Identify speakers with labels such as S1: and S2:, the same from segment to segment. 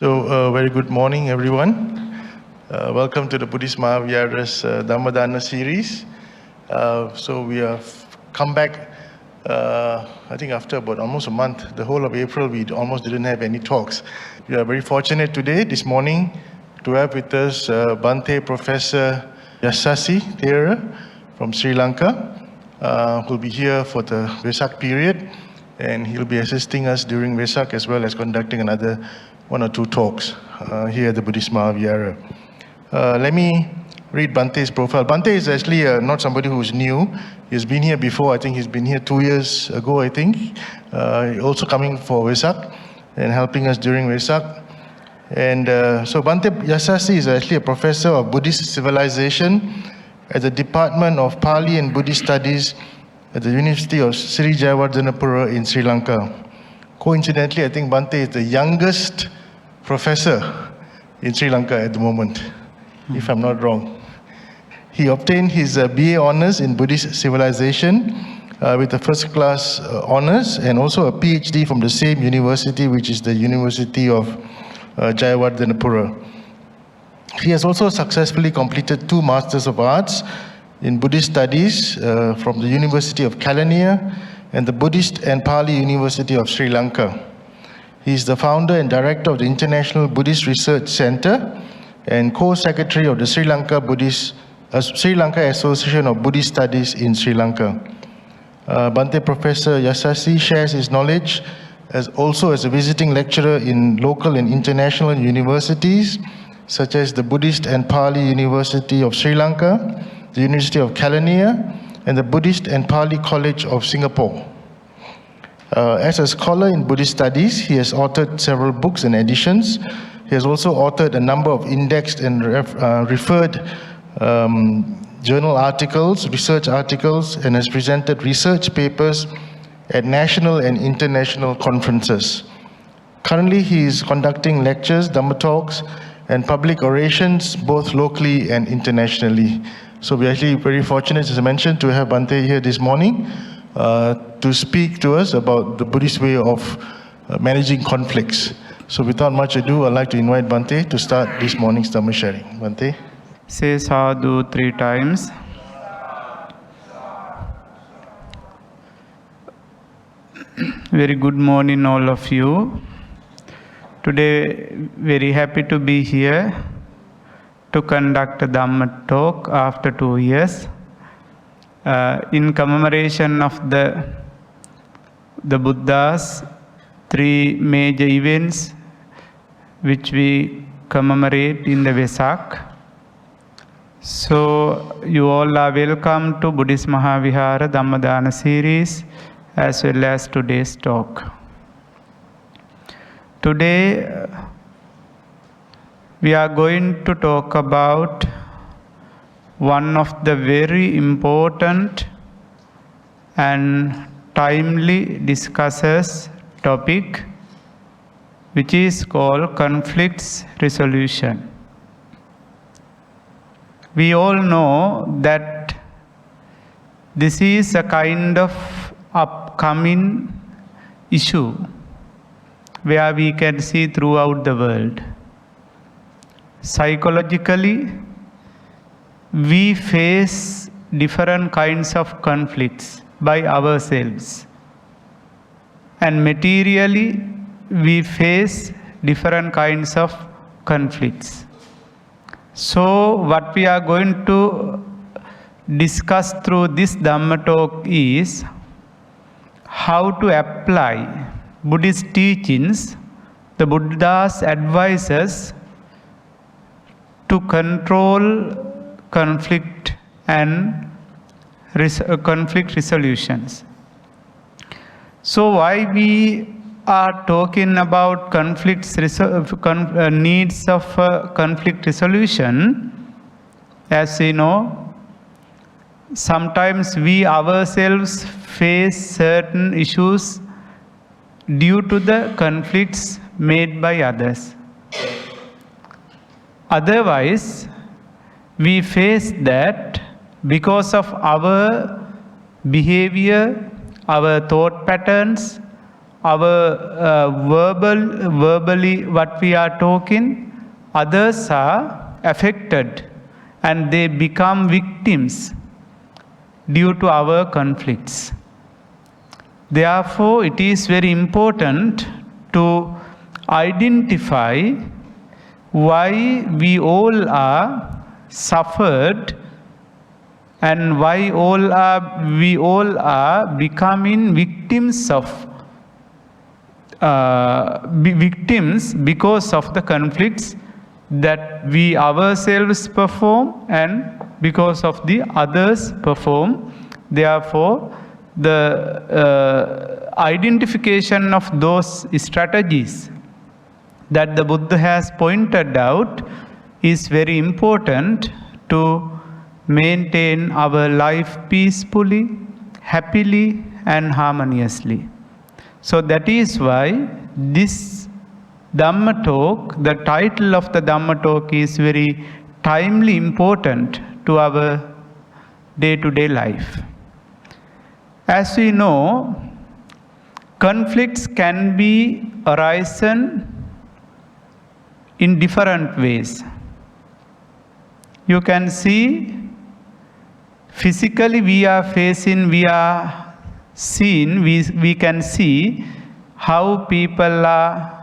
S1: Very good morning, everyone. Welcome to the Buddhist Mahavihara's Dhamma series. We have come back, I think after about almost a month. The whole of April, we almost didn't have any talks. We are very fortunate today, this morning, to have with us Bhante Prof Yasassi from Sri Lanka, who will be here for the Vesak period, and he'll be assisting us during Vesak as well as conducting another one or two talks here at the Buddhist Mahavihara. Let me read Bhante's profile. Bhante is actually not somebody who's new. He's been here before. I think he's been here 2 years ago, I think. Also coming for Vesak and helping us during Vesak. And so Bhante Yasassi is actually a professor of Buddhist civilization at the Department of Pali and Buddhist Studies at the University of Sri Jayawardhanapura in Sri Lanka. Coincidentally, I think Bhante is the youngest professor in Sri Lanka at the moment, if I'm not wrong. He obtained his BA honors in Buddhist civilization with a first class honors and also a PhD from the same university, which is the University of Jayawardhanapura. He has also successfully completed 2 Masters of Arts in Buddhist Studies from the University of Kelaniya and the Buddhist and Pali University of Sri Lanka. He is the founder and director of the International Buddhist Research Center and co-secretary of the Sri Lanka Association of Buddhist Studies in Sri Lanka. Bhante Professor Yasassi shares his knowledge also as a visiting lecturer in local and international universities such as the Buddhist and Pali University of Sri Lanka, the University of Kelaniya, and the Buddhist and Pali College of Singapore. As a scholar in Buddhist studies, he has authored several books and editions. He has also authored a number of indexed and referred journal articles, research articles, and has presented research papers at national and international conferences. Currently, he is conducting lectures, Dhamma talks, and public orations, both locally and internationally. So we're actually very fortunate, as I mentioned, to have Bhante here this morning to speak to us about the Buddhist way of managing conflicts. So without much ado, I'd like to invite Bhante to start this morning's Dhamma sharing. Bhante?
S2: Say sadhu 3 times. Very good morning, all of you. Today, very happy to be here to conduct a Dhamma talk after 2 years in commemoration of the Buddha's 3 major events which we commemorate in the Vesak. So you all are welcome to Buddhist Mahavihara Dhamma series as well as today's talk. Today we are going to talk about one of the very important and timely discusses topic, which is called conflicts resolution. We all know that this is a kind of upcoming issue where we can see throughout the world. Psychologically, we face different kinds of conflicts by ourselves, and materially we face different kinds of conflicts. So what we are going to discuss through this Dhamma talk is how to apply Buddhist teachings, the Buddha's advices, to control conflict and conflict resolutions. So why we are talking about needs of conflict resolution? As you know, sometimes we ourselves face certain issues due to the conflicts made by others. Otherwise, we face that because of our behavior, our thought patterns, our verbally what we are talking, others are affected and they become victims due to our conflicts. Therefore, it is very important to identify why we all are suffered and why we all are becoming victims of victims because of the conflicts that we ourselves perform and because of the others perform. Therefore, the identification of those strategies that the Buddha has pointed out is very important to maintain our life peacefully, happily and harmoniously. So that is why this Dhamma talk, the title of the Dhamma talk is very timely important to our day-to-day life. As we know, conflicts can be arisen in different ways. You can see physically we can see how people are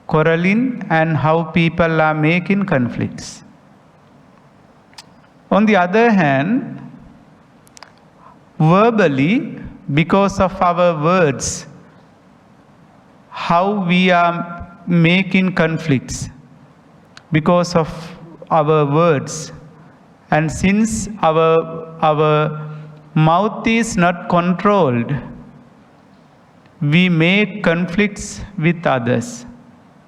S2: quarreling and how people are making conflicts. On the other hand, verbally, because of our words, how we are making conflicts because of our words. And since our mouth is not controlled, we make conflicts with others.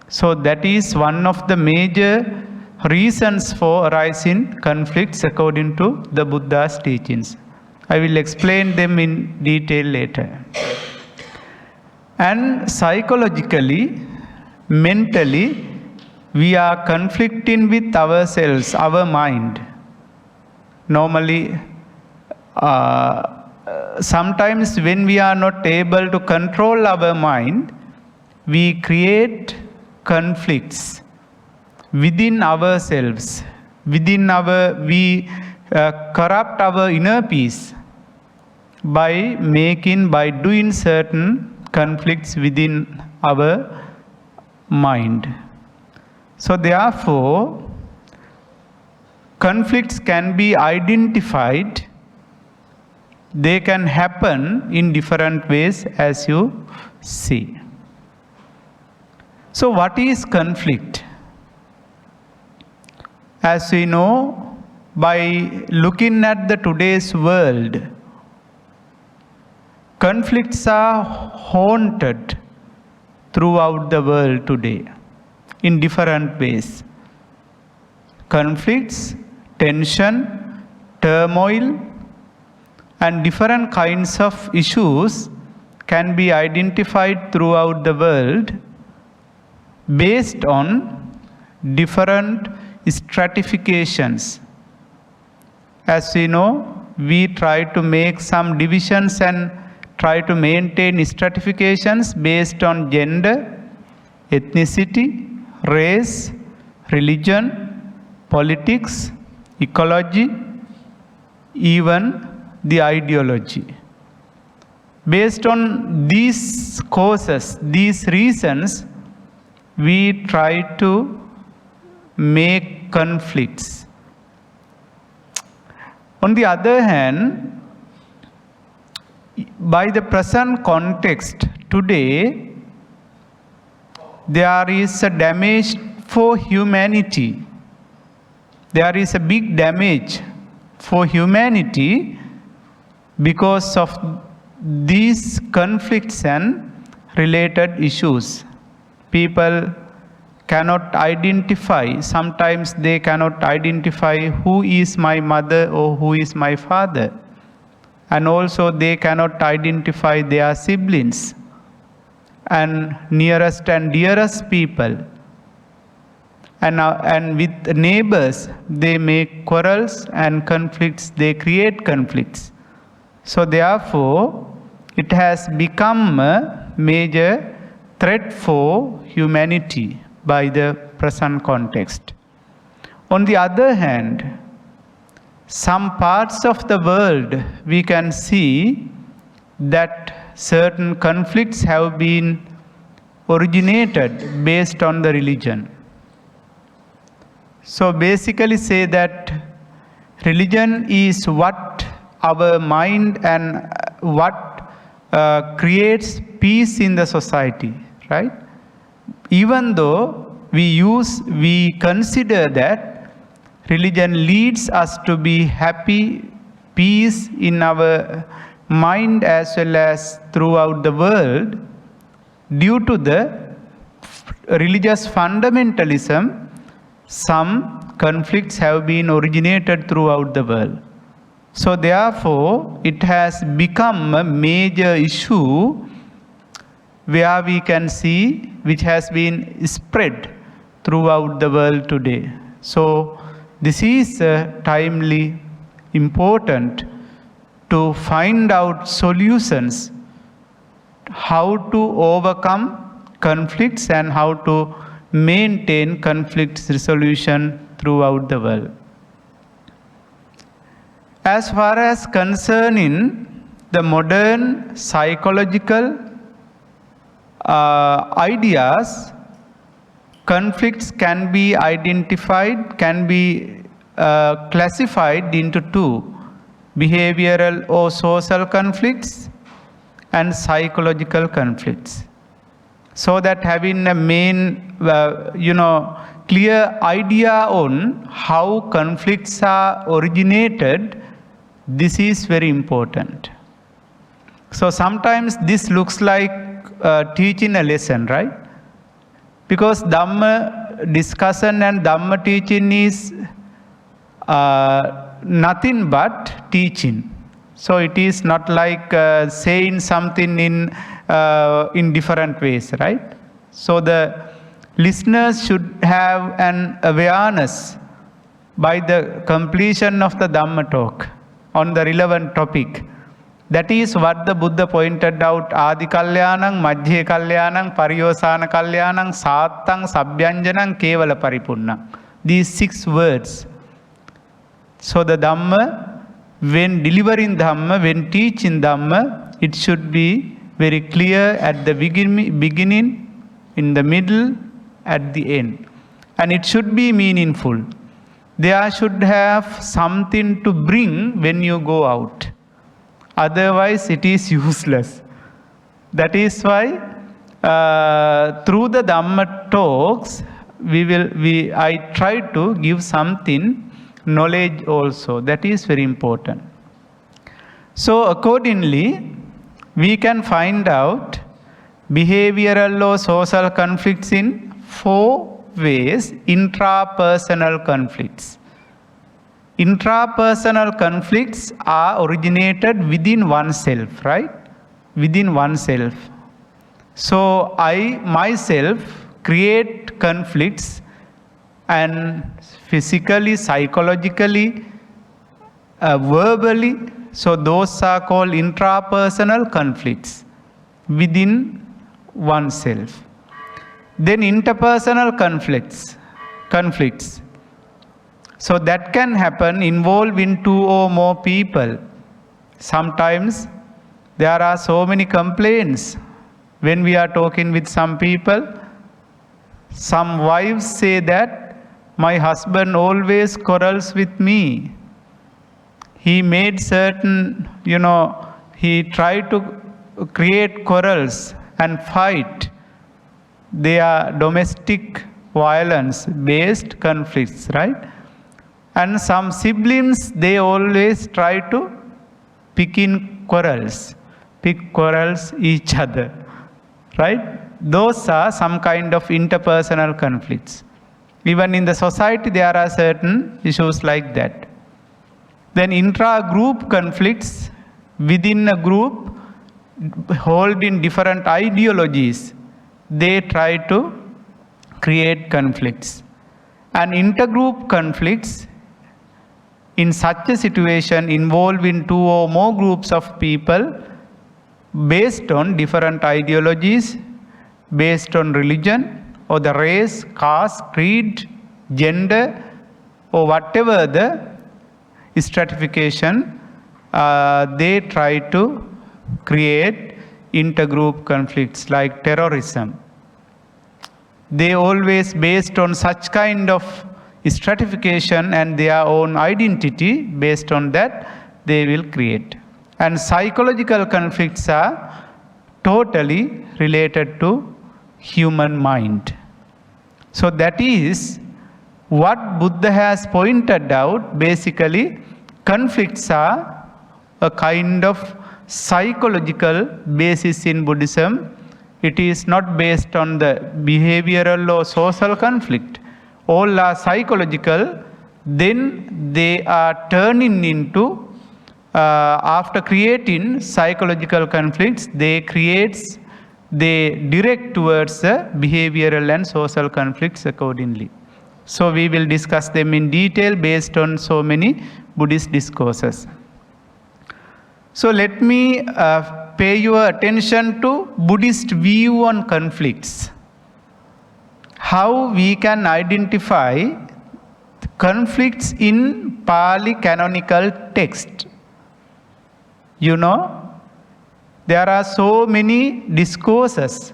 S2: So that is one of the major reasons for arising conflicts according to the Buddha's teachings. I will explain them in detail later. And psychologically, mentally, we are conflicting with ourselves, our mind. Normally, sometimes when we are not able to control our mind, we create conflicts within ourselves, we corrupt our inner peace by doing certain conflicts within our mind. So therefore, conflicts can be identified. They can happen in different ways, as you see. So what is conflict? As we know, by looking at the today's world, conflicts are haunted throughout the world today in different ways. Conflicts, tension, turmoil, and different kinds of issues can be identified throughout the world based on different stratifications. As we know, we try to make some divisions and try to maintain stratifications based on gender, ethnicity, race, religion, politics, ecology, even the ideology. Based on these causes, these reasons, we try to make conflicts. On the other hand, by the present context today, there is a damage for humanity. There is a big damage for humanity because of these conflicts and related issues. People cannot identify, sometimes they cannot identify who is my mother or who is my father. And also they cannot identify their siblings and nearest and dearest people. And with neighbors, they make quarrels and conflicts, they create conflicts. So therefore, it has become a major threat for humanity by the present context. On the other hand, some parts of the world we can see that certain conflicts have been originated based on the religion. So basically say that religion is what our mind and what creates peace in the society, right? Even though we consider that religion leads us to be happy, peace in our mind as well as throughout the world, due to the religious fundamentalism, some conflicts have been originated throughout the world. So therefore, it has become a major issue where we can see which has been spread throughout the world today. So this is timely important to find out solutions how to overcome conflicts and how to maintain conflict resolution throughout the world. As far as concerning the modern psychological ideas, conflicts can be identified, can be classified into two: behavioral or social conflicts and psychological conflicts. So that having a main, clear idea on how conflicts are originated, this is very important. So sometimes this looks like teaching a lesson, right? Because Dhamma discussion and Dhamma teaching is nothing but teaching. So it is not like saying something in different ways, right? So the listeners should have an awareness by the completion of the Dhamma talk on the relevant topic. That is what the Buddha pointed out: Adi Kalyanang, Madhye Kalyanang, Pariyosana Kalyanang, Sattang, Sabhyanjanang, Kevala Paripurna. These 6 words. So the Dhamma, when delivering Dhamma, when teaching Dhamma, it should be very clear at the beginning, in the middle, at the end. And it should be meaningful. There should have something to bring when you go out. Otherwise, it is useless. That is why through the Dhamma talks, I try to give something, knowledge also. That is very important. So accordingly, we can find out behavioral or social conflicts in 4 ways. Intrapersonal conflicts. Intrapersonal conflicts are originated within oneself, right? Within oneself. So I myself create conflicts, and physically, psychologically, verbally. So those are called intrapersonal conflicts within oneself. Then interpersonal conflicts. So that can happen involving 2 or more people. Sometimes there are so many complaints when we are talking with some people. Some wives say that my husband always quarrels with me. He made certain, he tried to create quarrels and fight. They are domestic violence based conflicts, right? And some siblings, they always try to pick quarrels each other, right? Those are some kind of interpersonal conflicts. Even in the society, there are certain issues like that. Then intra-group conflicts within a group holding different ideologies, they try to create conflicts. And intergroup conflicts, in such a situation involving 2 or more groups of people, based on different ideologies, based on religion or the race, caste, creed, gender, or whatever the stratification, they try to create intergroup conflicts like terrorism. They always based on such kind of stratification and their own identity. Based on that, they will create. And psychological conflicts are totally related to human mind. So that is what Buddha has pointed out. Basically, conflicts are a kind of psychological basis in Buddhism. It is not based on the behavioral or social conflict. All are psychological. Then they are turning into, after creating psychological conflicts, they direct towards the behavioral and social conflicts accordingly. So we will discuss them in detail based on so many Buddhist discourses. So let me pay your attention to Buddhist view on conflicts. How we can identify conflicts in Pali canonical text. You know, there are so many discourses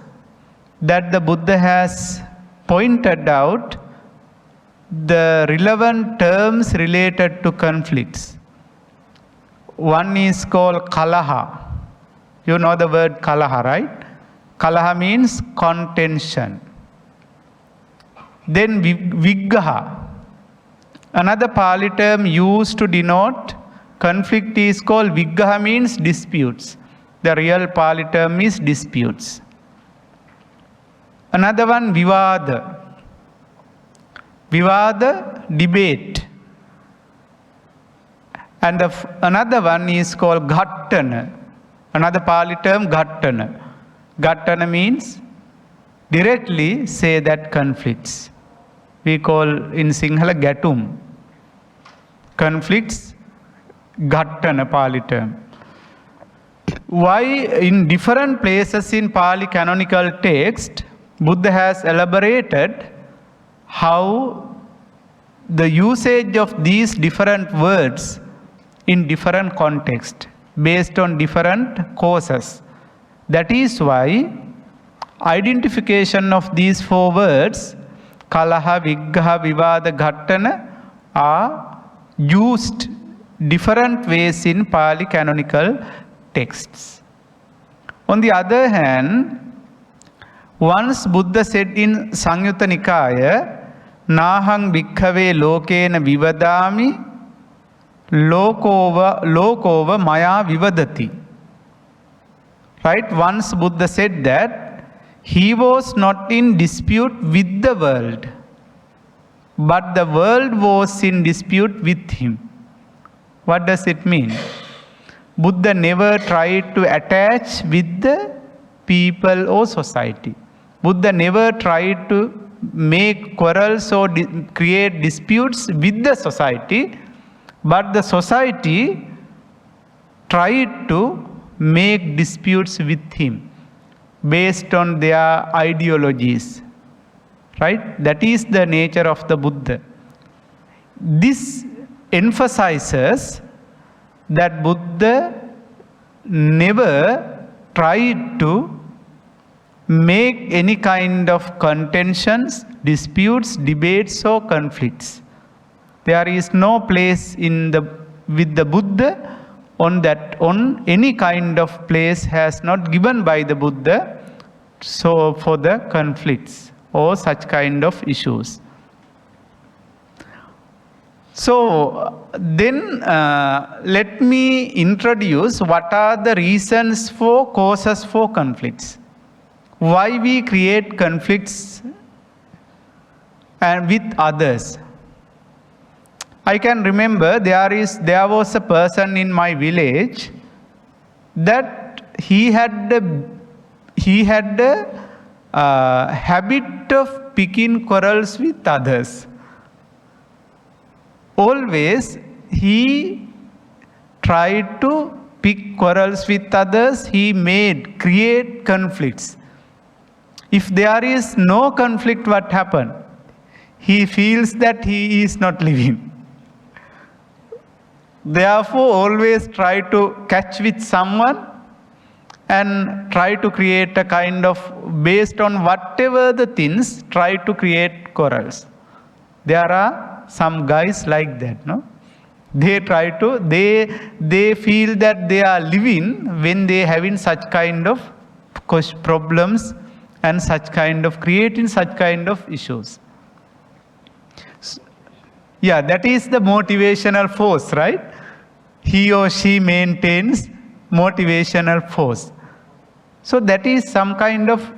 S2: that the Buddha has pointed out the relevant terms related to conflicts. One is called kalaha. You know the word kalaha, right? Kalaha means contention. Then viggaha. Another Pali term used to denote conflict is called viggaha, means disputes. The real Pali term is disputes. Another one, vivada. Vivada, debate. And another one is called ghattana. Another Pali term, ghattana. Ghattana means directly say that conflicts. We call in Sinhala gatum. Conflicts, ghattana Pali term. Why in different places in Pali canonical text, Buddha has elaborated how the usage of these different words in different context based on different causes. That is why identification of these four words, kalaha, viggaha, vivada, ghattana, are used different ways in Pali canonical texts. On the other hand, once Buddha said in Samyutta Nikaya, nahang bhikkhave lokena vivadami lokova maya vivadati. Right? Once Buddha said that he was not in dispute with the world, but the world was in dispute with him. What does it mean? Buddha never tried to attach with the people or society. Buddha never tried to make quarrels or create disputes with the society, but the society tried to make disputes with him based on their ideologies. Right? That is the nature of the Buddha. This emphasizes that Buddha never tried to make any kind of contentions, disputes, debates or conflicts. There is no place with the Buddha on any kind of place has not given by the Buddha so for the conflicts or such kind of issues. So then let me introduce what are the reasons for causes for conflicts. Why we create conflicts and with others. I can remember there was a person in my village that he had a habit of picking quarrels with others. Always he tried to pick quarrels with others, he may create conflicts. If there is no conflict, what happens? He feels that he is not living. Therefore, always try to catch with someone and try to create a kind of, based on whatever the things, try to create quarrels. There are some guys like that, no? They try to, they feel that they are living when they having such kind of problems and such kind of, creating such kind of issues. Yeah, that is the motivational force, right? He or she maintains motivational force. So that is some kind of,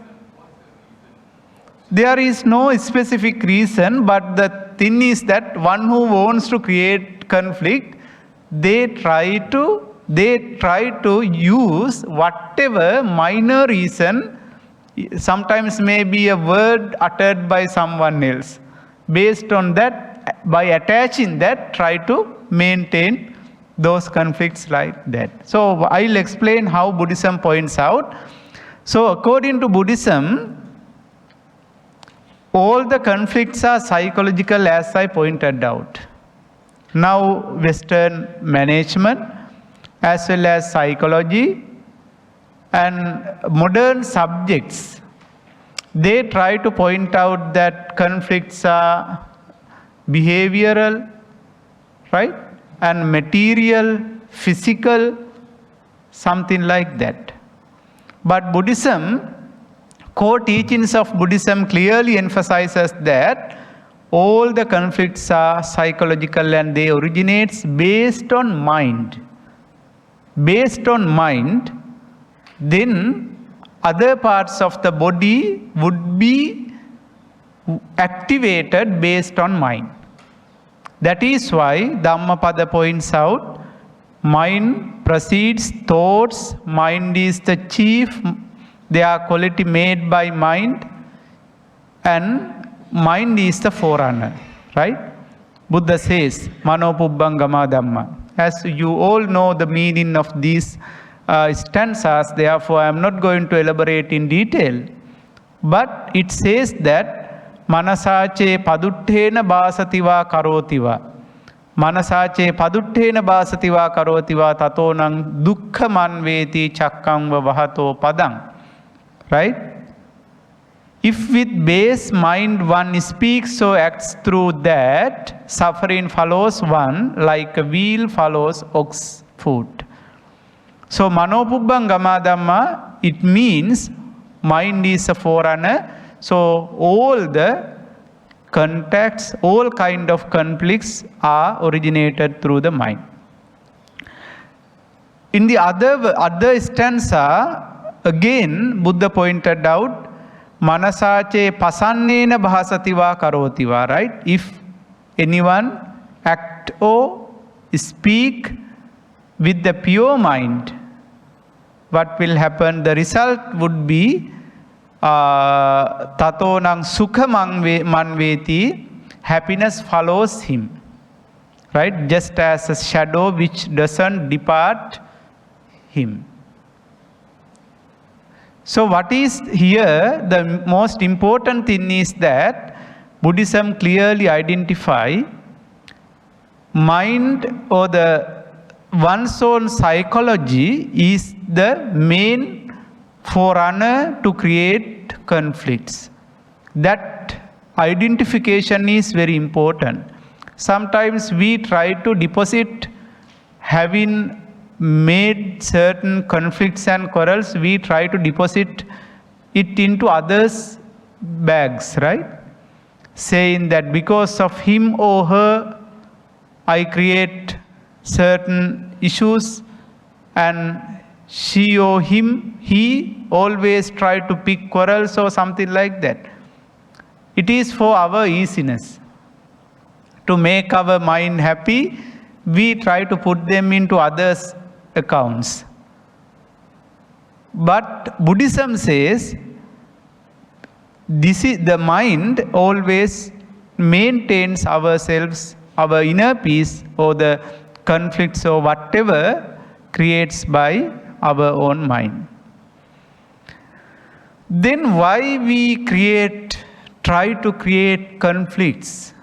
S2: there is no specific reason, but the thing is that one who wants to create conflict, they try to use whatever minor reason, sometimes maybe a word uttered by someone else. Based on that, by attaching that, try to maintain those conflicts like that. So I'll explain how Buddhism points out. So according to Buddhism, all the conflicts are psychological, as I pointed out. Now Western management as well as psychology and modern subjects, they try to point out that conflicts are behavioral, right? And material, physical, something like that. But Buddhism, core teachings of Buddhism clearly emphasizes that all the conflicts are psychological and they originate based on mind. Based on mind, then other parts of the body would be activated based on mind. That is why Dhammapada points out, mind precedes thoughts, mind is the chief, they are quality made by mind, and mind is the forerunner, right? Buddha says, Mano Pubbangama Dhamma. As you all know the meaning of these stanzas, therefore I am not going to elaborate in detail. But it says that, Manasache paduttena basativa karotiva. Manasache paduttena basativa karotiva tatonang dukkha manveti chakkangva vahato padang. Right? If with base mind one speaks or acts through that, suffering follows one like a wheel follows ox foot. So Manopubbangama Dhamma, it means mind is a forerunner. So all the contacts, all kind of conflicts are originated through the mind. In the other stanza, again Buddha pointed out, Manasache pasannena bhasativa karotiva, right? If anyone act or speak with the pure mind, what will happen? The result would be tatonang sukha manveti, happiness follows him, right? Just as a shadow which doesn't depart him. So what is here, the most important thing is that Buddhism clearly identify mind or the one's own psychology is the main forerunner to create conflicts. That identification is very important. Sometimes we try to deposit, having made certain conflicts and quarrels, we try to deposit it into others' bags, right? Saying that because of him or her, I create certain issues, and she or him, he always try to pick quarrels or something like that. It is for our easiness. To make our mind happy, we try to put them into others' accounts. But Buddhism says, this is the mind always maintains ourselves, our inner peace or the conflicts or whatever creates by our own mind. Then why we try to create conflicts?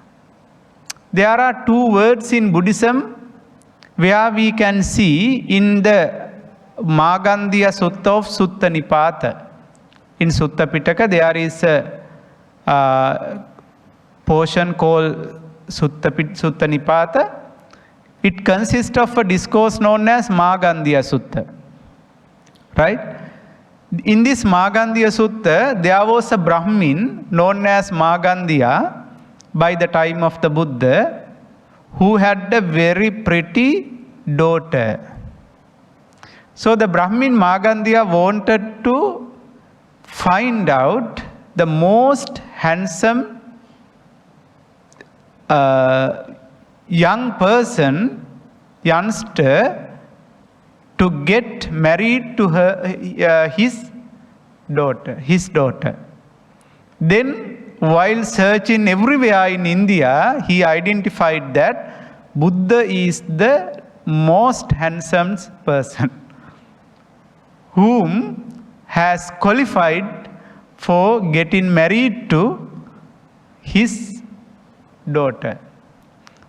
S2: There are two words in Buddhism where we can see in the Magandiya Sutta of Sutta Nipata. In Sutta Pitaka there is a portion called Sutta Nipata. It consists of a discourse known as Magandiya Sutta. Right? In this Magandiya Sutta, there was a Brahmin known as Magandiya by the time of the Buddha who had a very pretty daughter. So the Brahmin Magandiya wanted to find out the most handsome youngster to get married to his daughter. Then while searching everywhere in India, he identified that Buddha is the most handsome person whom has qualified for getting married to his daughter.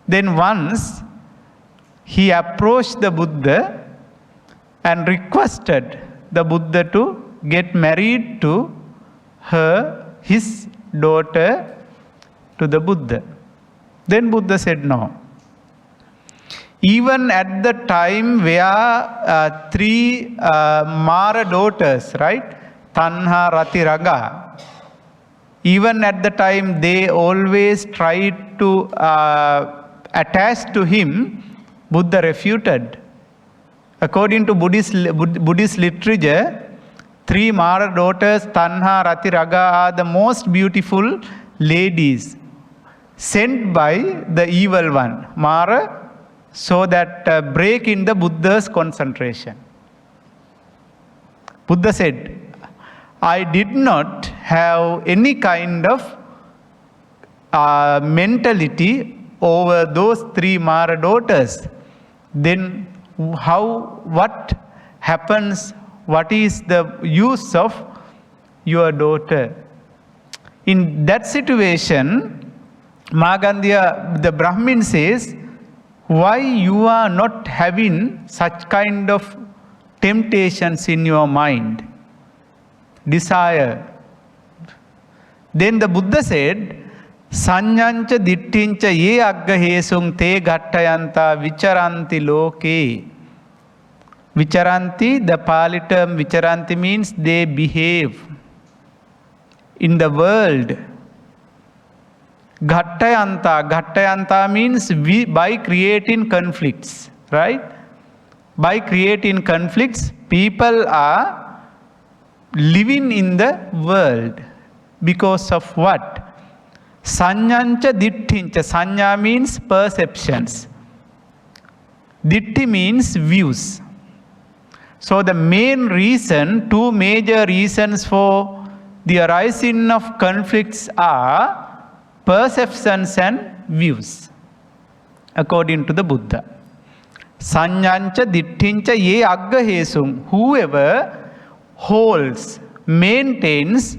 S2: Then once he approached the Buddha and requested the Buddha to get married to his daughter to the Buddha. Then Buddha said no. Even at the time where three Mara daughters, right? Tanha, Rati, Raga. Even at the time they always tried to attach to him, Buddha refuted. According to Buddhist literature, three Mara daughters, Tanha, Rati, Raga, are the most beautiful ladies sent by the evil one, Mara, so that break in the Buddha's concentration. Buddha said, I did not have any kind of mentality over those three Mara daughters. Then what happens? What is the use of your daughter? In that situation, Magandiya, the Brahmin says, why you are not having such kind of temptations in your mind, desire? Then the Buddha said, Sanyancha dittincha ye aggahesung te gattayanta vicharanti loke. Vicharanti, the Pali term vicharanti means they behave in the world. Ghattayanta means by creating conflicts, right? By creating conflicts, people are living in the world. Because of what? Sanyancha dittincha. Sanya means perceptions. Ditti means views. So the main reason, two major reasons for the arising of conflicts are perceptions and views, according to the Buddha. Sanyancha dittincha ye aggahesum. Whoever holds, maintains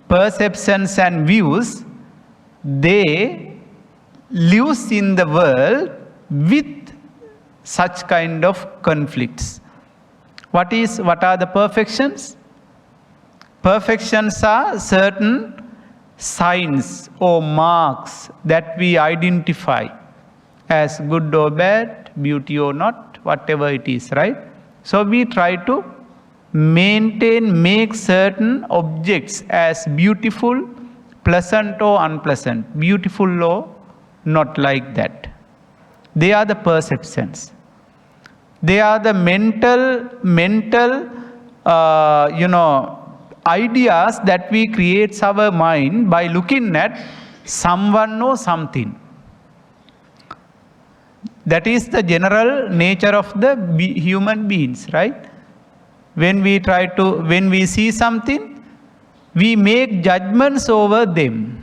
S2: perceptions and views, they live in the world with such kind of conflicts. What are the perfections? Perfections are certain signs or marks that we identify as good or bad, beauty or not, whatever it is, right? So we try to make certain objects as beautiful, pleasant or unpleasant, beautiful or not, like that. They are the perceptions. They are the mental ideas that we create our mind by looking at someone or something. That is the general nature of the human beings, right? When we see something, we make judgments over them,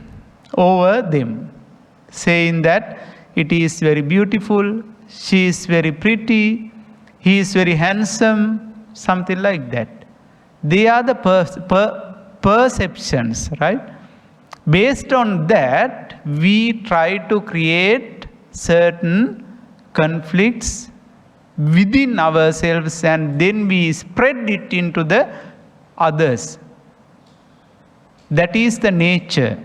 S2: saying that it is very beautiful, she is very pretty, he is very handsome, something like that. They are the perceptions, right? Based on that, we try to create certain conflicts within ourselves, and then we spread it into the others. That is the nature,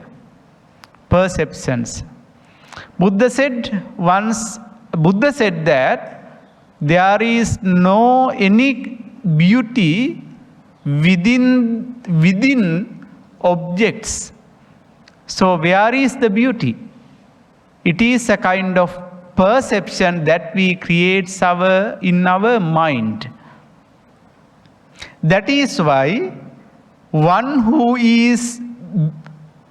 S2: perceptions. Buddha said that there is no any beauty within objects. So where is the beauty? It is a kind of perception that we create in our mind. That is why one who is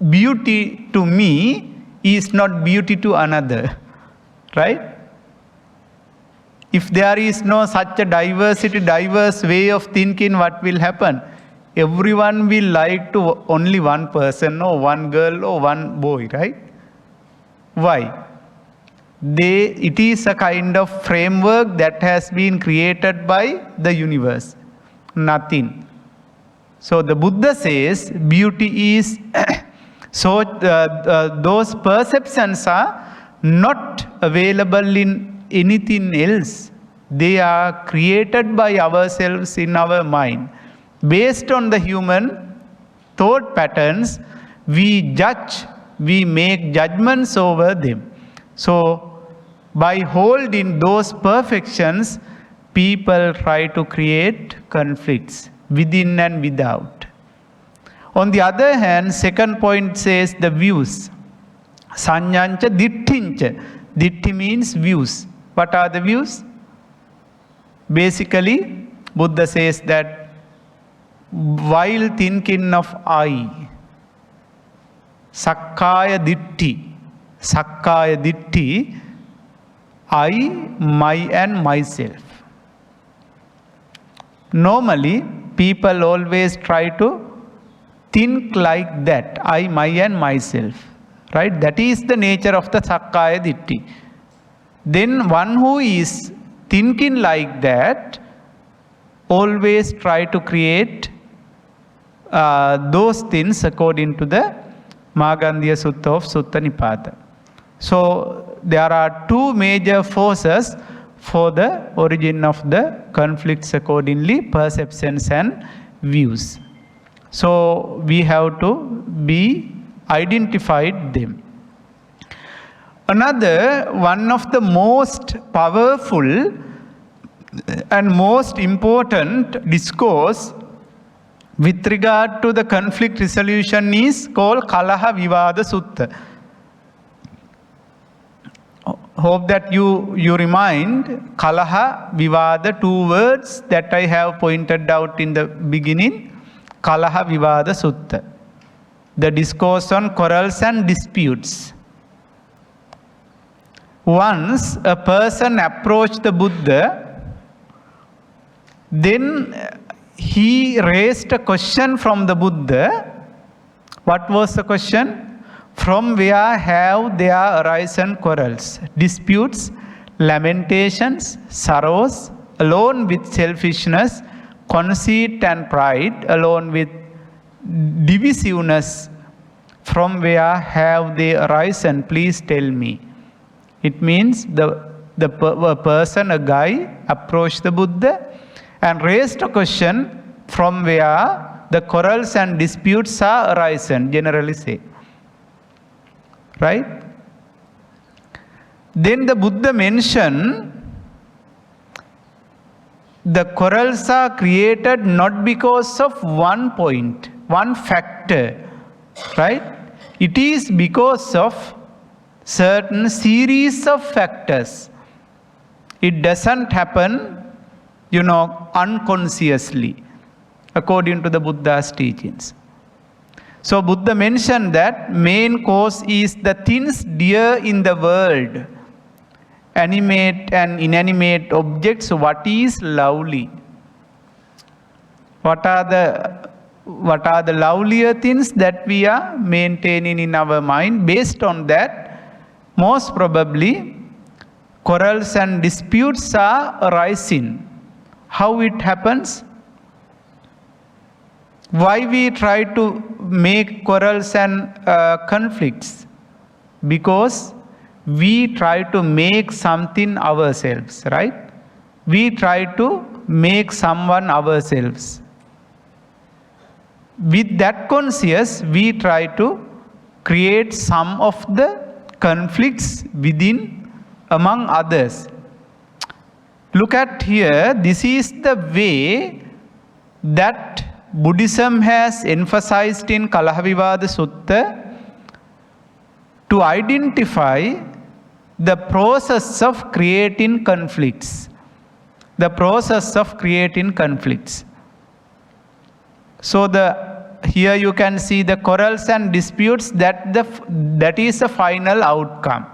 S2: beauty to me is not beauty to another, right? If there is no such a diverse way of thinking, what will happen? Everyone will like to only one person or one girl or one boy, right? Why? It is a kind of framework that has been created by the universe. Nothing. So the Buddha says beauty is so those perceptions are not available in anything else. They are created by ourselves in our mind. Based on the human thought patterns, we judge, we make judgments over them. So by holding those perfections, people try to create conflicts within and without. On the other hand, second point says the views. Sanyancha dittincha. Ditti means views. What are the views? Basically, Buddha says that while thinking of I, Sakkaya Ditti, I, my and myself. Normally, people always try to think like that, I, my and myself, right? That is the nature of the Sakkaya Ditti. Then one who is thinking like that always try to create those things according to the Magandhya Sutta of Sutta Nipata. So there are two major forces for the origin of the conflicts accordingly, perceptions and views. So we have to be identified them. Another one of the most powerful and most important discourse with regard to the conflict resolution is called Kalaha Vivada Sutta. Hope that you remind Kalaha Vivada, two words that I have pointed out in the beginning. Kalaha Vivada Sutta, the discourse on quarrels and disputes. Once a person approached the Buddha, then he raised a question from the Buddha. What was the question? From where have there arisen quarrels, disputes, lamentations, sorrows, alone with selfishness, conceit and pride, alone with divisiveness? From where have they arisen? Please tell me. It means a person, a guy, approached the Buddha and raised a question from where the quarrels and disputes are arisen, generally say. Right? Then the Buddha mentioned the quarrels are created not because of one point, one factor, right? It is because of certain series of factors. It doesn't happen, unconsciously, according to the Buddha's teachings. So Buddha mentioned that main cause is the things dear in the world, animate and inanimate objects. What is lovely? What are the lovelier things that we are maintaining in our mind? Based on that, most probably quarrels and disputes are arising. How it happens? Why we try to make quarrels and conflicts? Because we try to make something ourselves, right? We try to make someone ourselves. With that conscious, we try to create some of the conflicts within among others. Look at here, this is the way that Buddhism has emphasized in Kalahavivada Sutta to identify the process of creating conflicts. The process of creating conflicts. So here you can see the quarrels and disputes, that is the final outcome.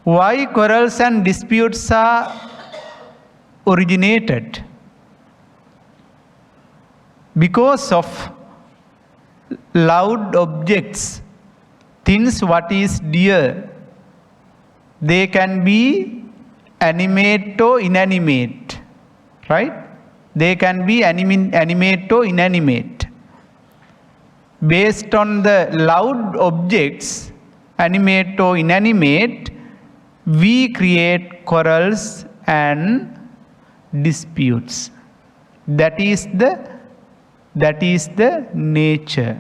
S2: Why quarrels and disputes are originated? Because of loud objects, things what is dear. They can be animate or inanimate, right? They can be animate or inanimate. Based on the loud objects, animate or inanimate, we create quarrels and disputes. That is the nature.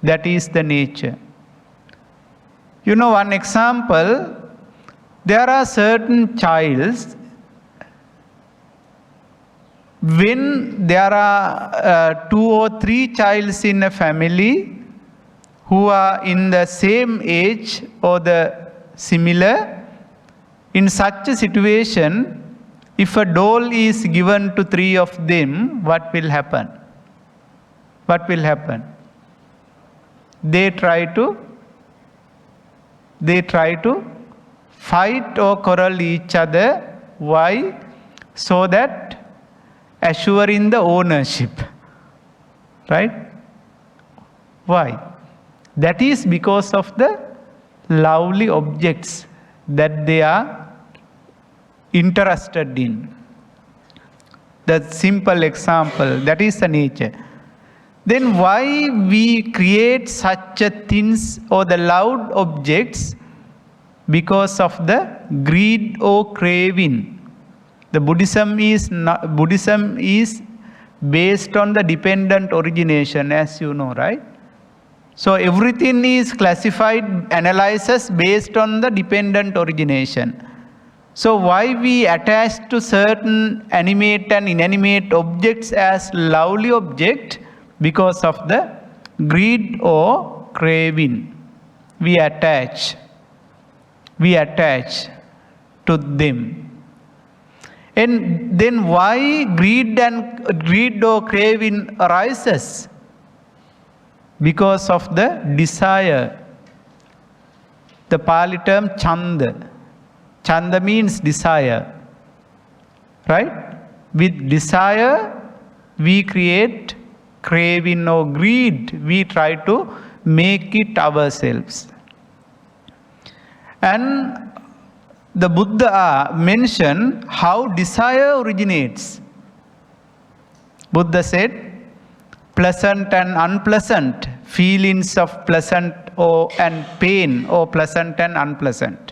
S2: That is the nature. You know, one example, there are certain childs, when there are 2 or 3 childs in a family who are in the same age or the similar, in such a situation, if a doll is given to 3 of them, what will happen? What will happen? They try to fight or quarrel each other. Why? So that assuring the ownership, right? Why? That is because of the lovely objects that they are interested in. The simple example, that is the nature. Then why we create such a things or the loud objects? Because of the greed or craving. The Buddhism is based on the dependent origination, as you know, right? So everything is classified, analysis based on the dependent origination. So why we attach to certain animate and inanimate objects as lovely object? Because of the greed or craving. We attach to them. And then why greed or craving arises? Because of the desire. The Pali term chanda. Chanda means desire. Right? With desire, we create craving or greed. We try to make it ourselves. And the Buddha mentioned how desire originates. Buddha said, pleasant and unpleasant, feelings of pleasant and pain, or pleasant and unpleasant.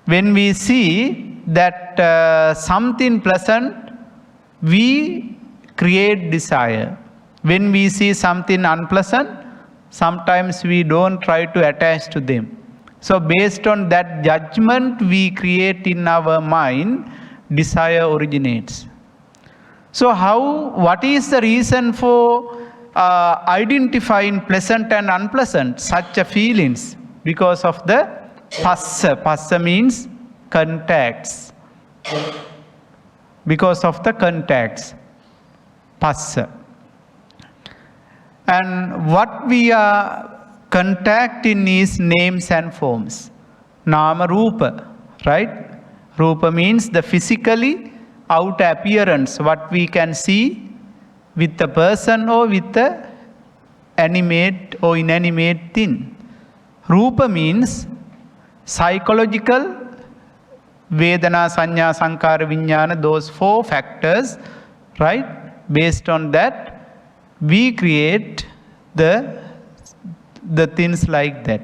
S2: When we see that something pleasant, we create desire. When we see something unpleasant, sometimes we don't try to attach to them. So based on that judgment we create in our mind, desire originates. So what is the reason for identifying pleasant and unpleasant, such a feelings? Because of the phassa. Phassa means contacts. Because of the contacts. Phassa. And what we are contacting is names and forms. Nama Rupa, right? Rupa means the physically outer appearance, what we can see with the person or with the animate or inanimate thing. Rupa means psychological Vedana, Sanya, Sankara, Vijnana, those 4 factors, right? Based on that, we create the things like that.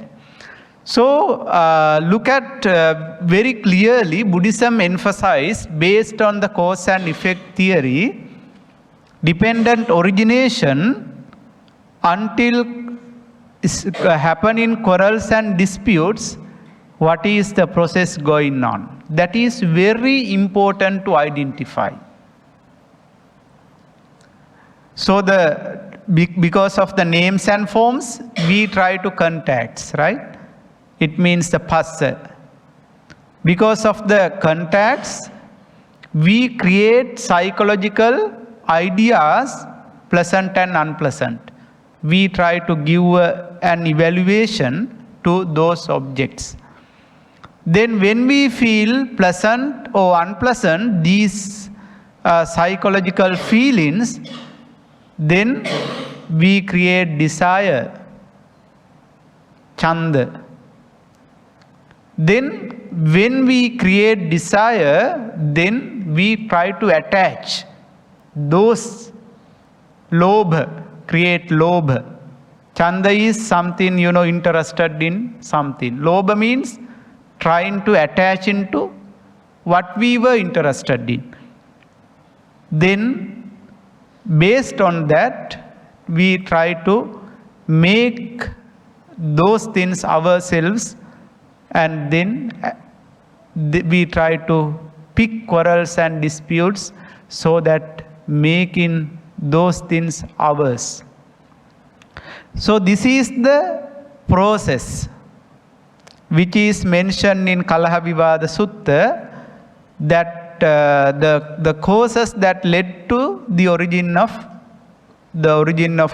S2: So, look at very clearly, Buddhism emphasized, based on the cause and effect theory, dependent origination until happen in quarrels and disputes, what is the process going on. That is very important to identify. So, because of the names and forms, we try to contacts, right? It means the phassa. Because of the contacts, we create psychological ideas, pleasant and unpleasant. We try to give an evaluation to those objects. Then when we feel pleasant or unpleasant, these psychological feelings, then we create desire, chanda. Then when we create desire, then we try to attach those lobha, create lobha. Chanda is something, interested in something. Lobha means trying to attach into what we were interested in. Then based on that, we try to make those things ourselves, and then we try to pick quarrels and disputes so that making those things ours. So this is the process which is mentioned in Kalaha Vivada Sutta, that the causes that led to the origin of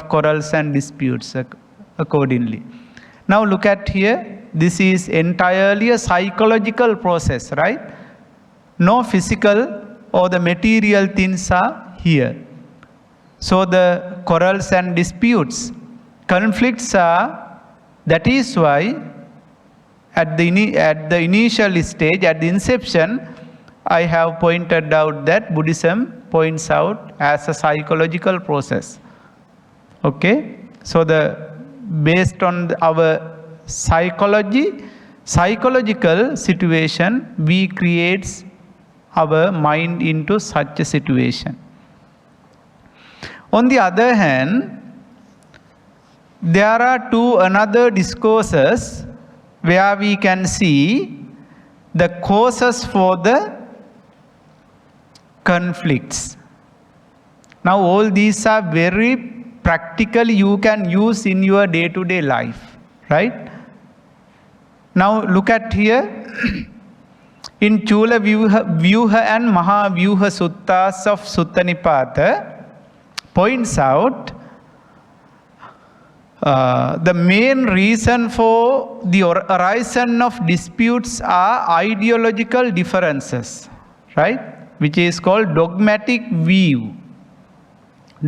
S2: quarrels and disputes accordingly. Now look at here. This is entirely a psychological process, right? No physical or the material things are here. So the quarrels and disputes, conflicts are, that is why at the initial stage, at the inception, I have pointed out that Buddhism points out as a psychological process. Okay? So based on our psychological situation, we create our mind into such a situation. On the other hand, there are another discourses where we can see the causes for the conflicts. Now all these are very practical, you can use in your day-to-day life, right? Now look at here. In Chula Vyuha and Mahavyuha Suttas of Sutta Nipata points out the main reason for the horizon of disputes are ideological differences, right? Which is called dogmatic view.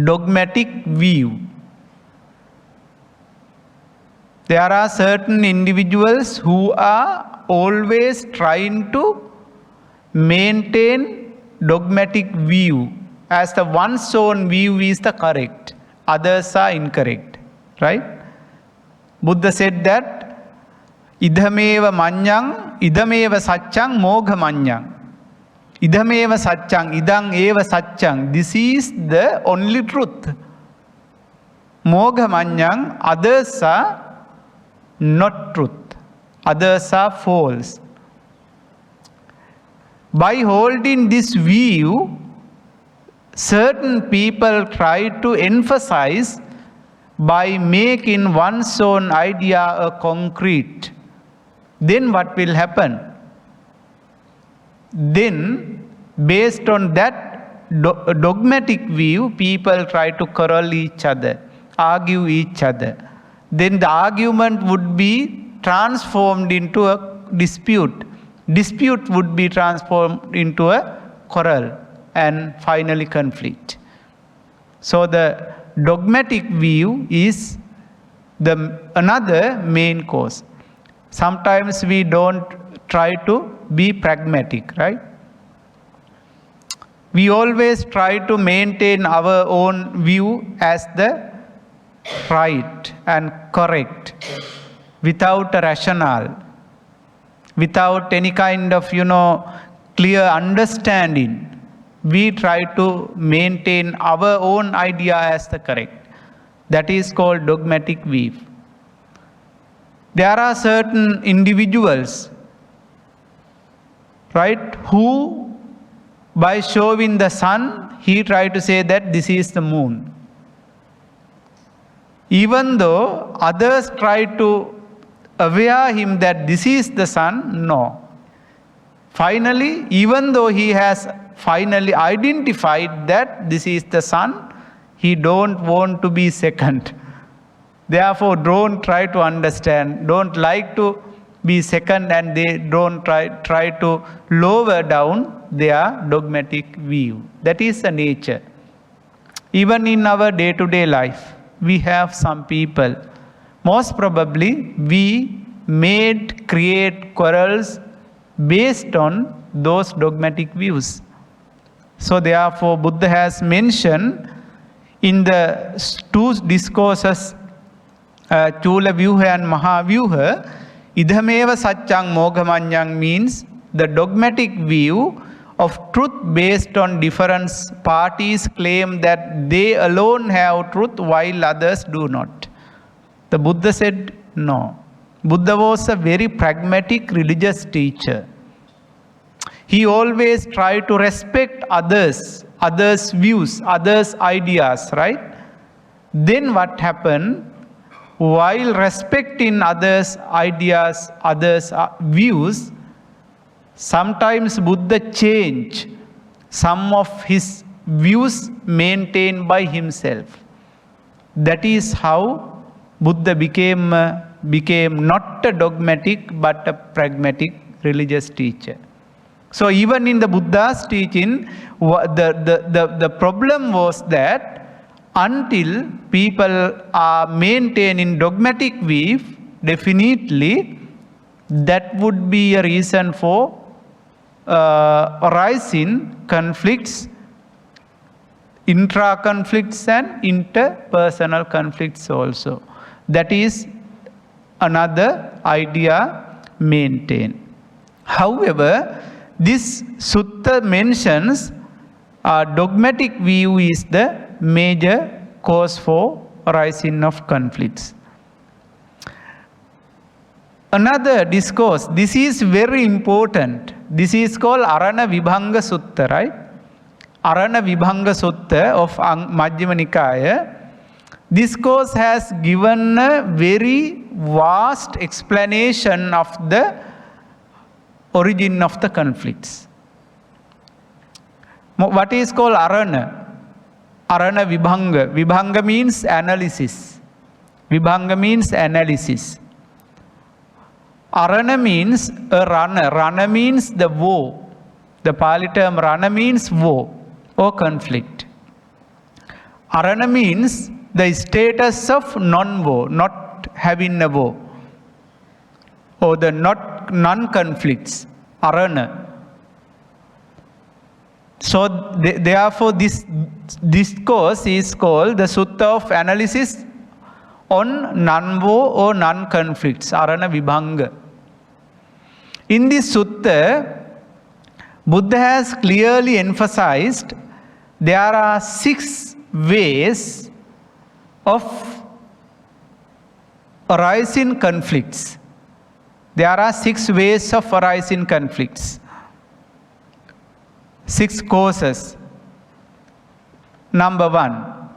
S2: Dogmatic view. There are certain individuals who are always trying to maintain dogmatic view as the one's own view is the correct, others are incorrect, right? Buddha said that idhameva manyang, idhameva satchang, mogha manyang. Idhameva satchang, idang eva satchang. This is the only truth. Mogha manyang, others are not truth. Others are false. By holding this view, certain people try to emphasize by making one's own idea a concrete. Then what will happen? Then, based on that dogmatic view, people try to quarrel each other, argue each other. Then the argument would be transformed into a dispute. Dispute would be transformed into a quarrel and finally conflict. So the dogmatic view is another main cause. Sometimes we don't try to be pragmatic, right? We always try to maintain our own view as the right and correct, without a rationale, without any kind of, clear understanding. We try to maintain our own idea as the correct. That is called dogmatic view. There are certain individuals, right, who by showing the sun, he tried to say that this is the moon. Even though others tried to aware him that this is the sun, no. Finally, even though he has finally identified that this is the sun, he don't want to be second. Therefore, don't try to understand, don't like to be second, and they don't try to lower down their dogmatic view. That is the nature. Even in our day-to-day life, we have some people, most probably we create quarrels based on those dogmatic views. So therefore, Buddha has mentioned in the two discourses, Chula Vyuha and Mahavyuha, Idhameva Satchang Mogamanyang means the dogmatic view of truth based on different parties claim that they alone have truth while others do not. The Buddha said no. Buddha was a very pragmatic religious teacher. He always tried to respect others' views, others' ideas, right? Then what happened? While respecting others' ideas, others' views, sometimes Buddha changed some of his views maintained by himself. That is how Buddha became not a dogmatic but a pragmatic religious teacher. So even in the Buddha's teaching, the problem was that until people are maintaining dogmatic view, definitely that would be a reason for arising conflicts, intra-conflicts and interpersonal conflicts also. That is another idea maintained. However, this sutta mentions dogmatic view is the major cause for arising of conflicts. Another discourse, this is very important. This is called Arana Vibhanga Sutta, right? Arana Vibhanga Sutta of Majjhima Nikaya. This course has given a very vast explanation of the origin of the conflicts. What is called Arana? Arana Vibhanga. Vibhanga means analysis. Vibhanga means analysis. Arana means a runner. Rana means the war. The Pali term Rana means war or conflict. Arana means the status of non-war, not having a war, or the non-conflicts. Arana. So therefore this discourse is called the Sutta of Analysis on non-war or non-conflicts, Arana Vibhanga. In this sutta, Buddha has clearly emphasized there are 6 ways of arising conflicts. There are 6 ways of arising conflicts. 6 causes. Number 1,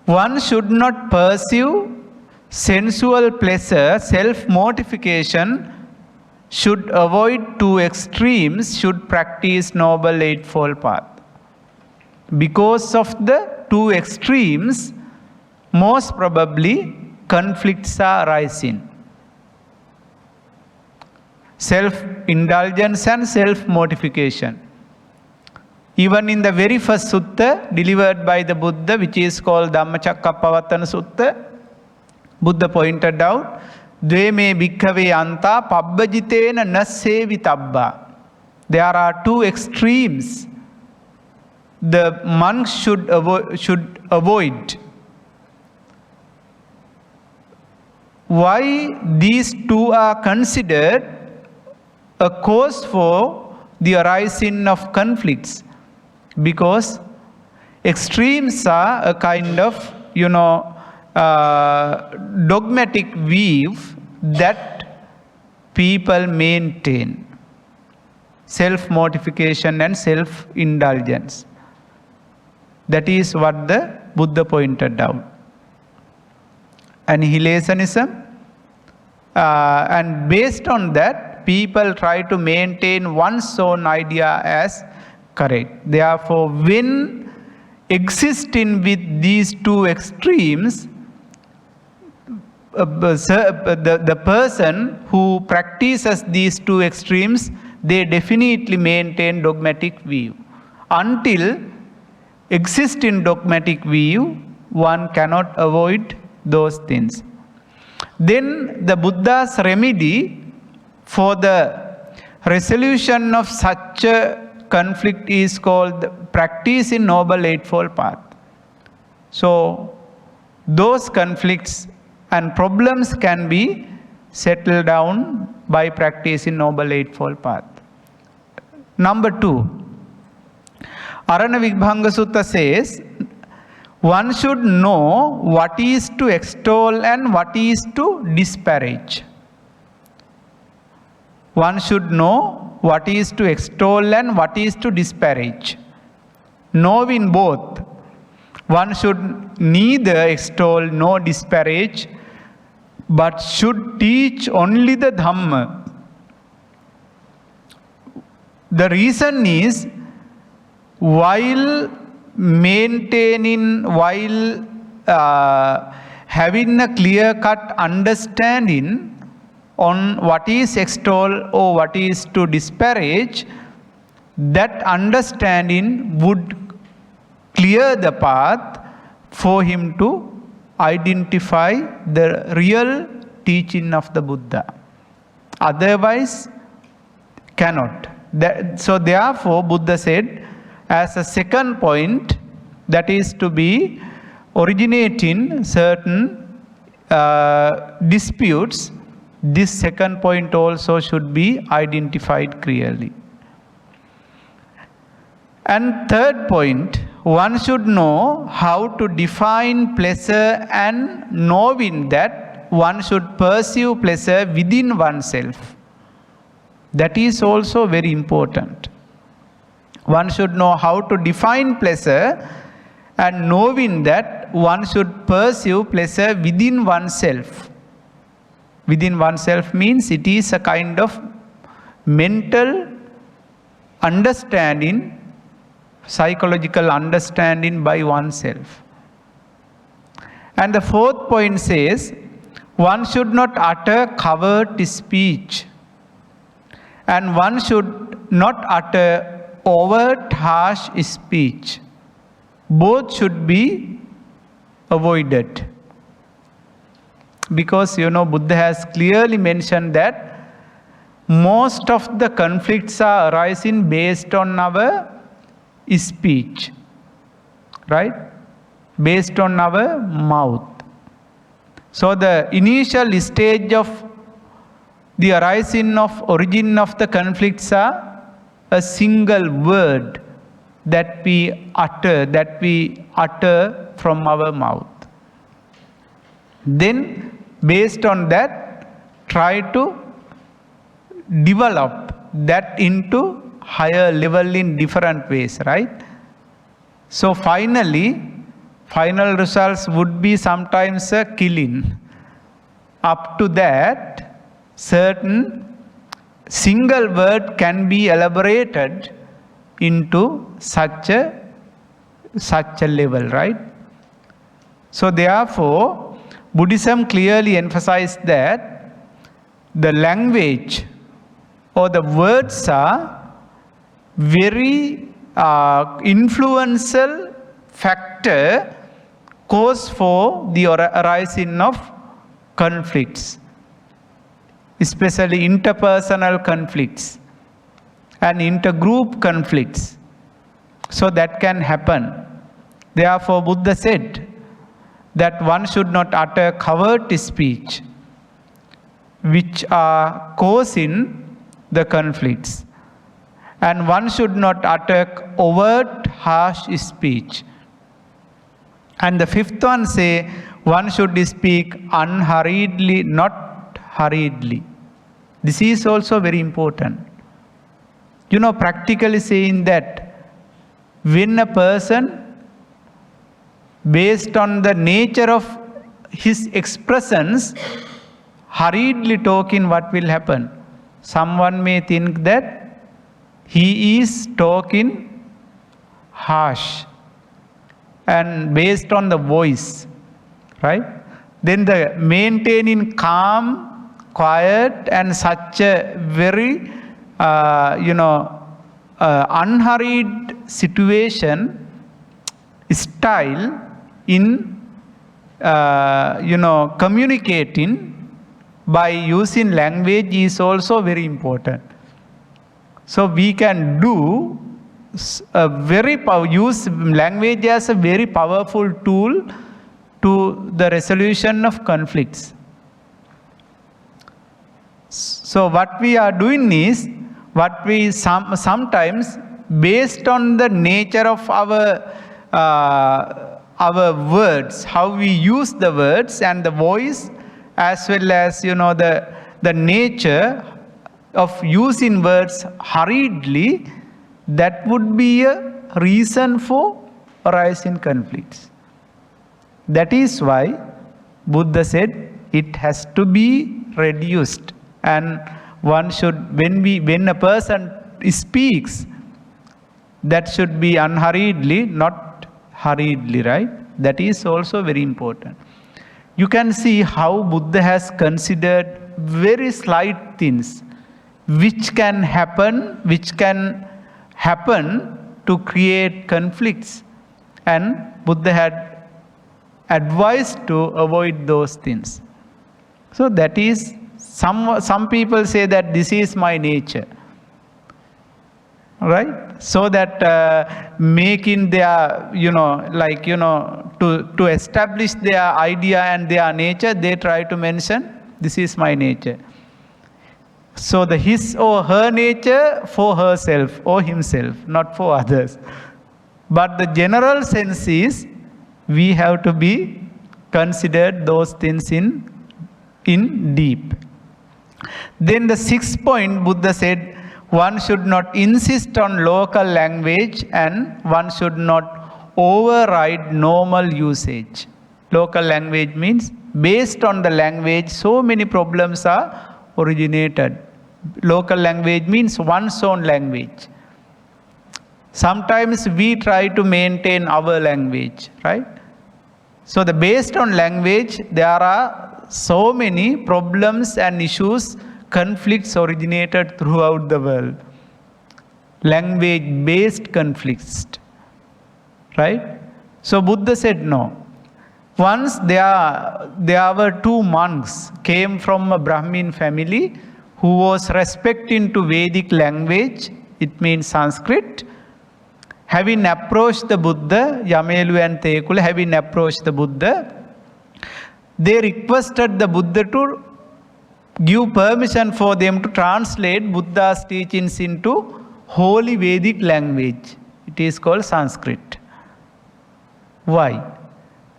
S2: one should not pursue sensual pleasure, self-mortification, should avoid 2 extremes, should practice Noble Eightfold Path. Because of the 2 extremes, most probably conflicts are arising. Self-indulgence and self-mortification. Even in the very first sutta delivered by the Buddha, which is called Dhamma Chakra Sutta, Buddha pointed out Dveme bhikkhave anta pabbajitena nassevitabba. There are two extremes the monks should avoid. Why these two are considered a cause for the arising of conflicts? Because extremes are a kind of, dogmatic view that people maintain. Self-mortification and self-indulgence. That is what the Buddha pointed out. Annihilationism, and based on that, people try to maintain one's own idea as correct. Therefore, when existing with these two extremes, the person who practices these two extremes, they definitely maintain dogmatic view. Until existing dogmatic view, one cannot avoid those things. Then the Buddha's remedy for the resolution of such a conflict is called practice in Noble Eightfold Path. So those conflicts and problems can be settled down by practice in Noble Eightfold Path. Number 2, Arana Vibhanga Sutta says, one should know what is to extol and what is to disparage. One should know what is to extol and what is to disparage. Knowing both, one should neither extol nor disparage, but should teach only the Dhamma. The reason is, while having a clear-cut understanding on what is extol or what is to disparage, that understanding would clear the path for him to identify the real teaching of the Buddha. Otherwise, cannot. So therefore, Buddha said, as a second point, that is to be originating certain disputes, this second point also should be identified clearly. And third point, one should know how to define pleasure, and knowing that one should pursue pleasure within oneself. That is also very important. One should know how to define pleasure, and knowing that one should pursue pleasure within oneself. Within oneself means it is a kind of mental understanding, psychological understanding by oneself. And the fourth point says, one should not utter covert speech, and one should not utter overt harsh speech. Both should be avoided. Because Buddha has clearly mentioned that most of the conflicts are arising based on our speech, right? Based on our mouth. So the initial stage of the arising of origin of the conflicts are a single word that we utter from our mouth. Then based on that, try to develop that into higher level in different ways, right? So final results would be sometimes a killing. Up to that, certain single word can be elaborated into such a level, right? So therefore, Buddhism clearly emphasized that the language or the words are very influential factor, cause for the arising of conflicts. especially interpersonal conflicts and intergroup conflicts. So that can happen. Therefore, Buddha said that one should not utter covert speech, which are causing the conflicts. And one should not utter overt, harsh speech. And the fifth one say, one should speak unhurriedly, not hurriedly. This is also very important. Practically saying that when a person, based on the nature of his expressions, hurriedly talking, what will happen? Someone may think that he is talking harsh and based on the voice, right? Then the maintaining calm, quiet and such a very unhurried situation style in communicating by using language is also very important. So we can do use language as a very powerful tool to the resolution of conflicts. So what we are doing is, what we sometimes, based on the nature of our words, how we use the words and the voice, as well as the nature of using words hurriedly, that would be a reason for arising conflicts. That is why Buddha said it has to be reduced, and one should, when a person speaks, that should be unhurriedly, not hurriedly, right? That is also very important. You can see how Buddha has considered very slight things which can happen to create conflicts, and Buddha had advised to avoid those things. So that is, some people say that this is my nature, right? So that making their, to establish their idea and their nature, they try to mention, this is my nature. So the his or her nature for herself or himself, not for others. But the general sense is, we have to be considered those things in deep. Then the sixth point, Buddha said, one should not insist on local language and one should not override normal usage. Local language means, based on the language, so many problems are originated. Local language means one's own language. Sometimes we try to maintain our language, right? So based on language, there are so many problems and issues, conflicts originated throughout the world. Language-based conflicts, right? So Buddha said no. Once there were two monks came from a Brahmin family who was respecting to Vedic language, it means Sanskrit. Having approached the Buddha, Yamelu and Tekula, having approached the Buddha, they requested the Buddha to give permission for them to translate Buddha's teachings into holy Vedic language. It is called Sanskrit. Why?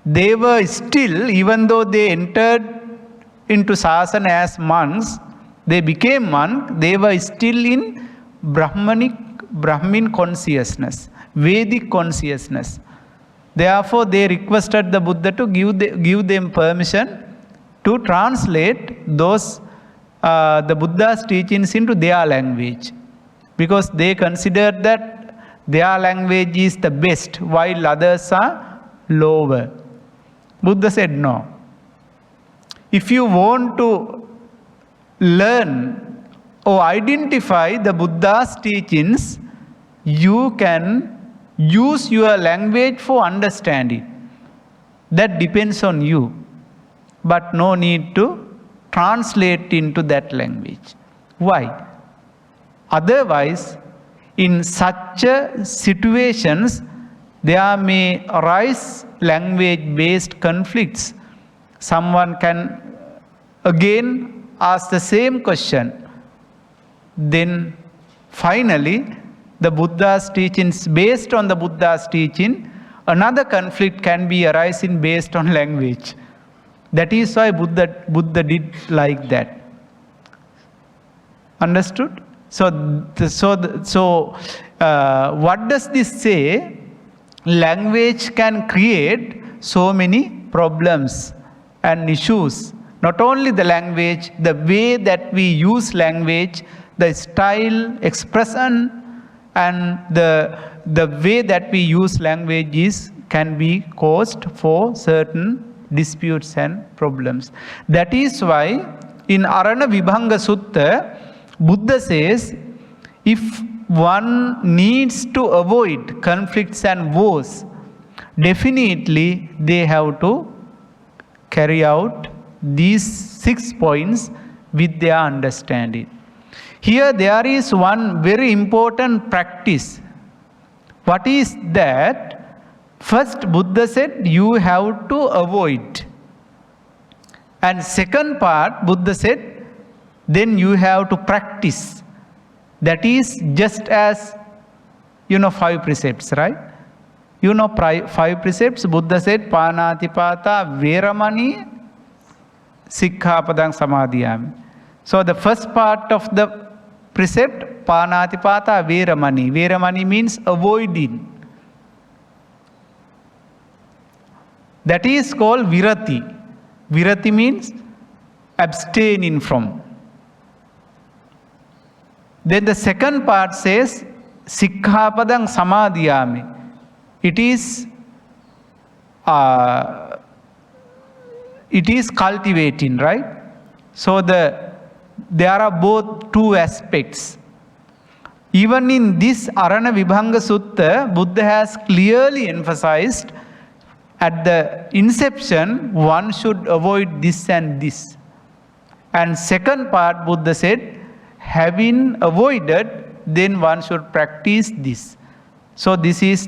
S2: They were still, even though they entered into Sasana as monks, they became monks, they were still in Brahmin consciousness, Vedic consciousness. Therefore, they requested the Buddha to give them permission to translate those the Buddha's teachings into their language, because they considered that their language is the best while others are lower. Buddha said no. If you want to learn or identify the Buddha's teachings, you can use your language for understanding. That depends on you. But no need to translate into that language. Why? Otherwise, in such situations, there may arise language-based conflicts. Someone can again ask the same question. Then finally, the Buddha's teachings, based on the Buddha's teaching, another conflict can be arising based on language. That is why Buddha did like that. Understood? So what does this say? Language can create so many problems and issues. Not only the language, the way that we use language, the style, expression, and the way that we use language can be caused for certain disputes and problems. That is why in Arana Vibhanga Sutta, Buddha says, if one needs to avoid conflicts and wars, definitely they have to carry out these 6 points with their understanding. Here there is one very important practice. What is that? First, Buddha said you have to avoid. And second part, Buddha said, then you have to practice. That is just as, 5 precepts, right? 5 precepts, Buddha said, Panatipata, Veramani, Sikkhapadang Samadhiyami. So the first part of the precept, Panatipata, Veramani. Veramani means avoiding. That is called Virati. Virati means abstaining from. Then the second part says, Sikkhapadang Samadhiyami. It is cultivating, right? So there are both 2 aspects. Even in this Arana Vibhanga Sutta, Buddha has clearly emphasized at the inception, one should avoid this and this. And second part, Buddha said, having avoided, then one should practice this. So this is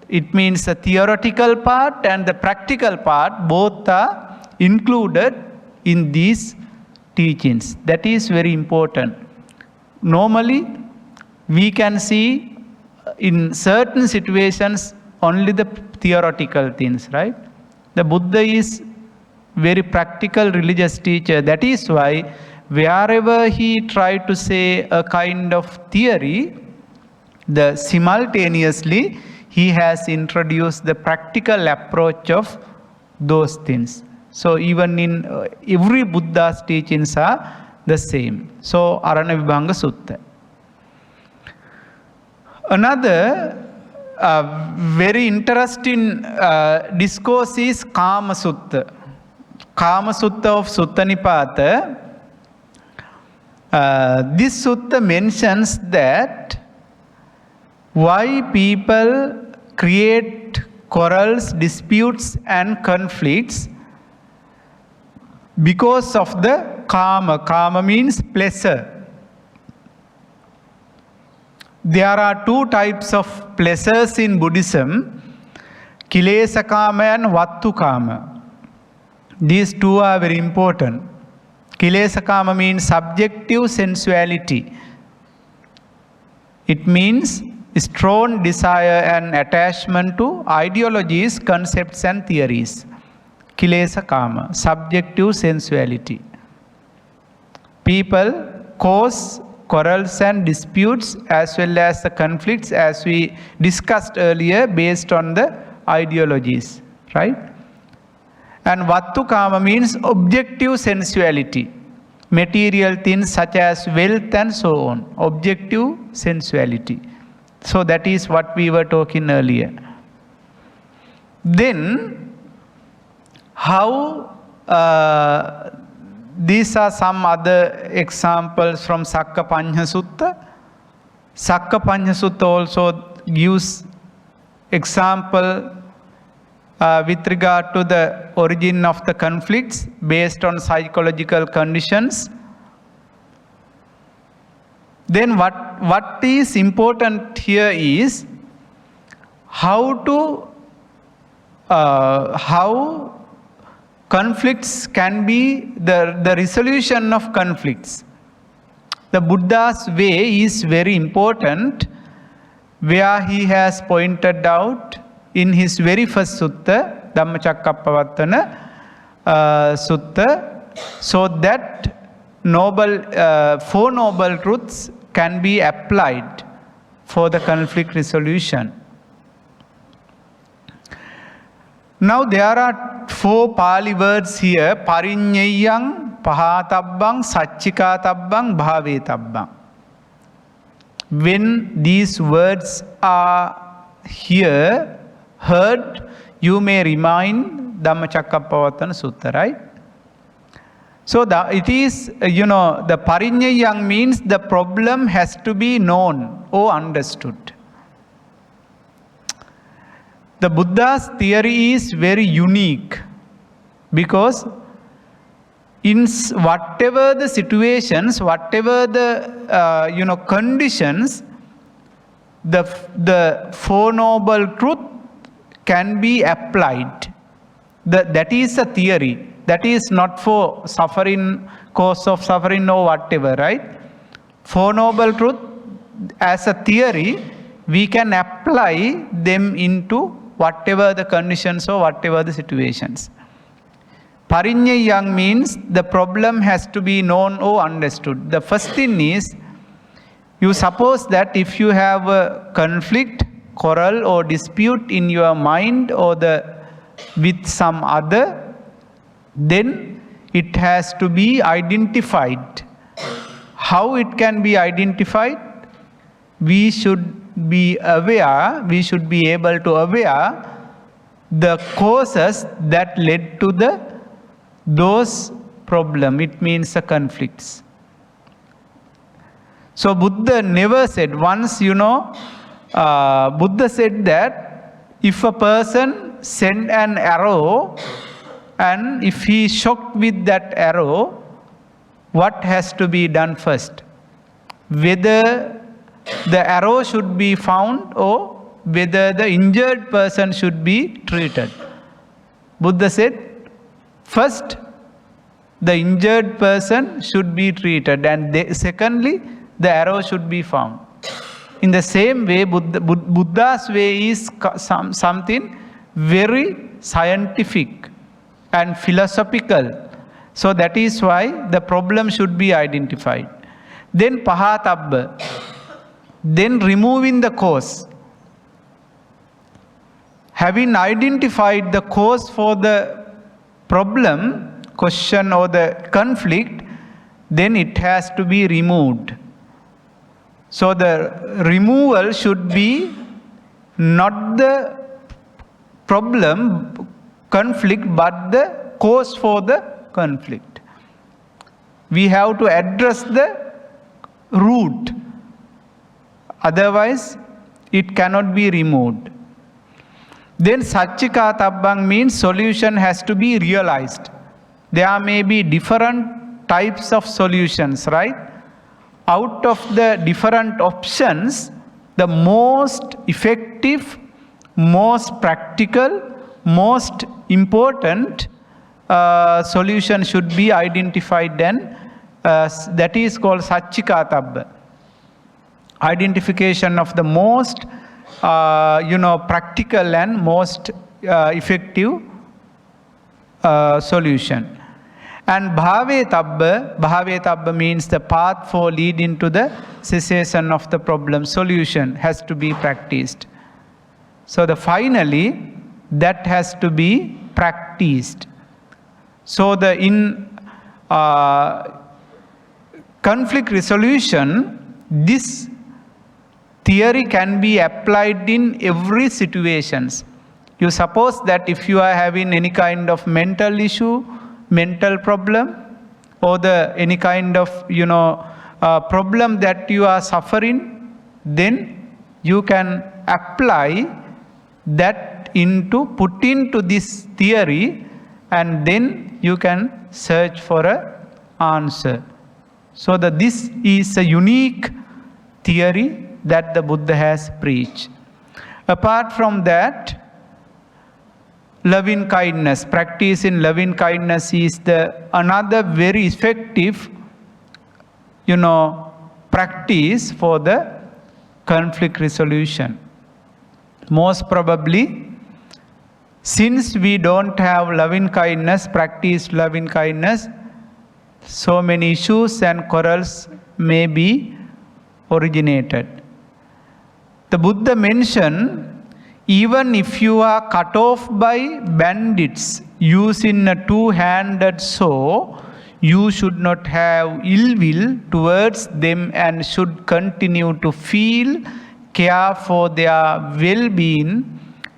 S2: it means the theoretical part and the practical part, both are included in these teachings. That is very important. Normally, we can see in certain situations only the theoretical things, right? The Buddha is very practical religious teacher. That is why wherever he tried to say a kind of theory, simultaneously he has introduced the practical approach of those things. So even in every Buddha's teachings are the same. So Arana Vibhanga Sutta. Another very interesting discourse is Kama Sutta. Kama Sutta of Sutta Nipata. This sutta mentions that why people create quarrels, disputes and conflicts because of the kama. Kama means pleasure. There are 2 types of pleasures in Buddhism, Kilesa Kama and Vattu Kama. These 2 are very important. Kilesa Kama means subjective sensuality. It means strong desire and attachment to ideologies, concepts and theories. Kilesa Kama, subjective sensuality. People cause quarrels and disputes as well as the conflicts, as we discussed earlier, based on the ideologies, right? And Vattu Kama means objective sensuality. Material things such as wealth and so on. Objective sensuality. So that is what we were talking earlier. Then, how these are some other examples from Sakkapanya Sutta. Sakkapanya Sutta also gives example with regard to the origin of the conflicts based on psychological conditions. Then what is important here is how conflicts can be the resolution of conflicts. The Buddha's way is very important, where he has pointed out in his very first sutta, Dhammacakkappavattana Sutta, so that Four Noble Truths can be applied for the conflict resolution. Now there are 4 Pali words here: Pariññeyyang, Pahatabbang, Saccikatabbang, Bhavetabbang. When these words are here heard, you may remind Dhammacakkappavattana Sutta, right? So it is, the Pariññeyyang means the problem has to be known or understood. The Buddha's theory is very unique because in whatever the situations, whatever the conditions, the Four Noble Truth can be applied. That is a theory. That is not for suffering, cause of suffering or whatever, right? Four Noble Truth as a theory, we can apply them into whatever the conditions or whatever the situations. Pariññeyyang means the problem has to be known or understood. The first thing is, you suppose that if you have a conflict, quarrel or dispute in your mind or with some other, then it has to be identified. How it can be identified? We should be aware, we should be able to aware the causes that led to those problems. It means the conflicts. So Buddha never said, Buddha said that if a person send an arrow and if he is shocked with that arrow, what has to be done first? Whether the arrow should be found or whether the injured person should be treated. Buddha said, first the injured person should be treated and secondly the arrow should be found. In the same way, Buddha's way is something very scientific and philosophical. So that is why the problem should be identified. Then pahatabba, then removing the cause. Having identified the cause for the problem, question or the conflict, then it has to be removed. So the removal should be not the problem, conflict, but the cause for the conflict. We have to address the root. Otherwise, it cannot be removed. Then Saccikatabbang means solution has to be realized. There may be different types of solutions, right? Out of the different options, the most effective, most practical, most important solution should be identified, then that is called Saccikatabbha. Identification of the most practical and most effective solution. And bhavetabba means the path for leading to the cessation of the problem. Solution has to be practiced. So finally, that has to be practiced. So in conflict resolution, this theory can be applied in every situations. You suppose that if you are having any kind of mental issue, mental problem, or any kind of problem that you are suffering, then you can apply that put into this theory, and then you can search for an answer. So this is a unique theory that the Buddha has preached. Apart from that, loving kindness, practice in loving kindness is another very effective, practice for the conflict resolution. Most probably, since we don't have loving kindness, practice loving kindness, so many issues and quarrels may be originated. The Buddha mentioned, even if you are cut off by bandits using a two-handed saw, you should not have ill will towards them and should continue to feel, care for their well-being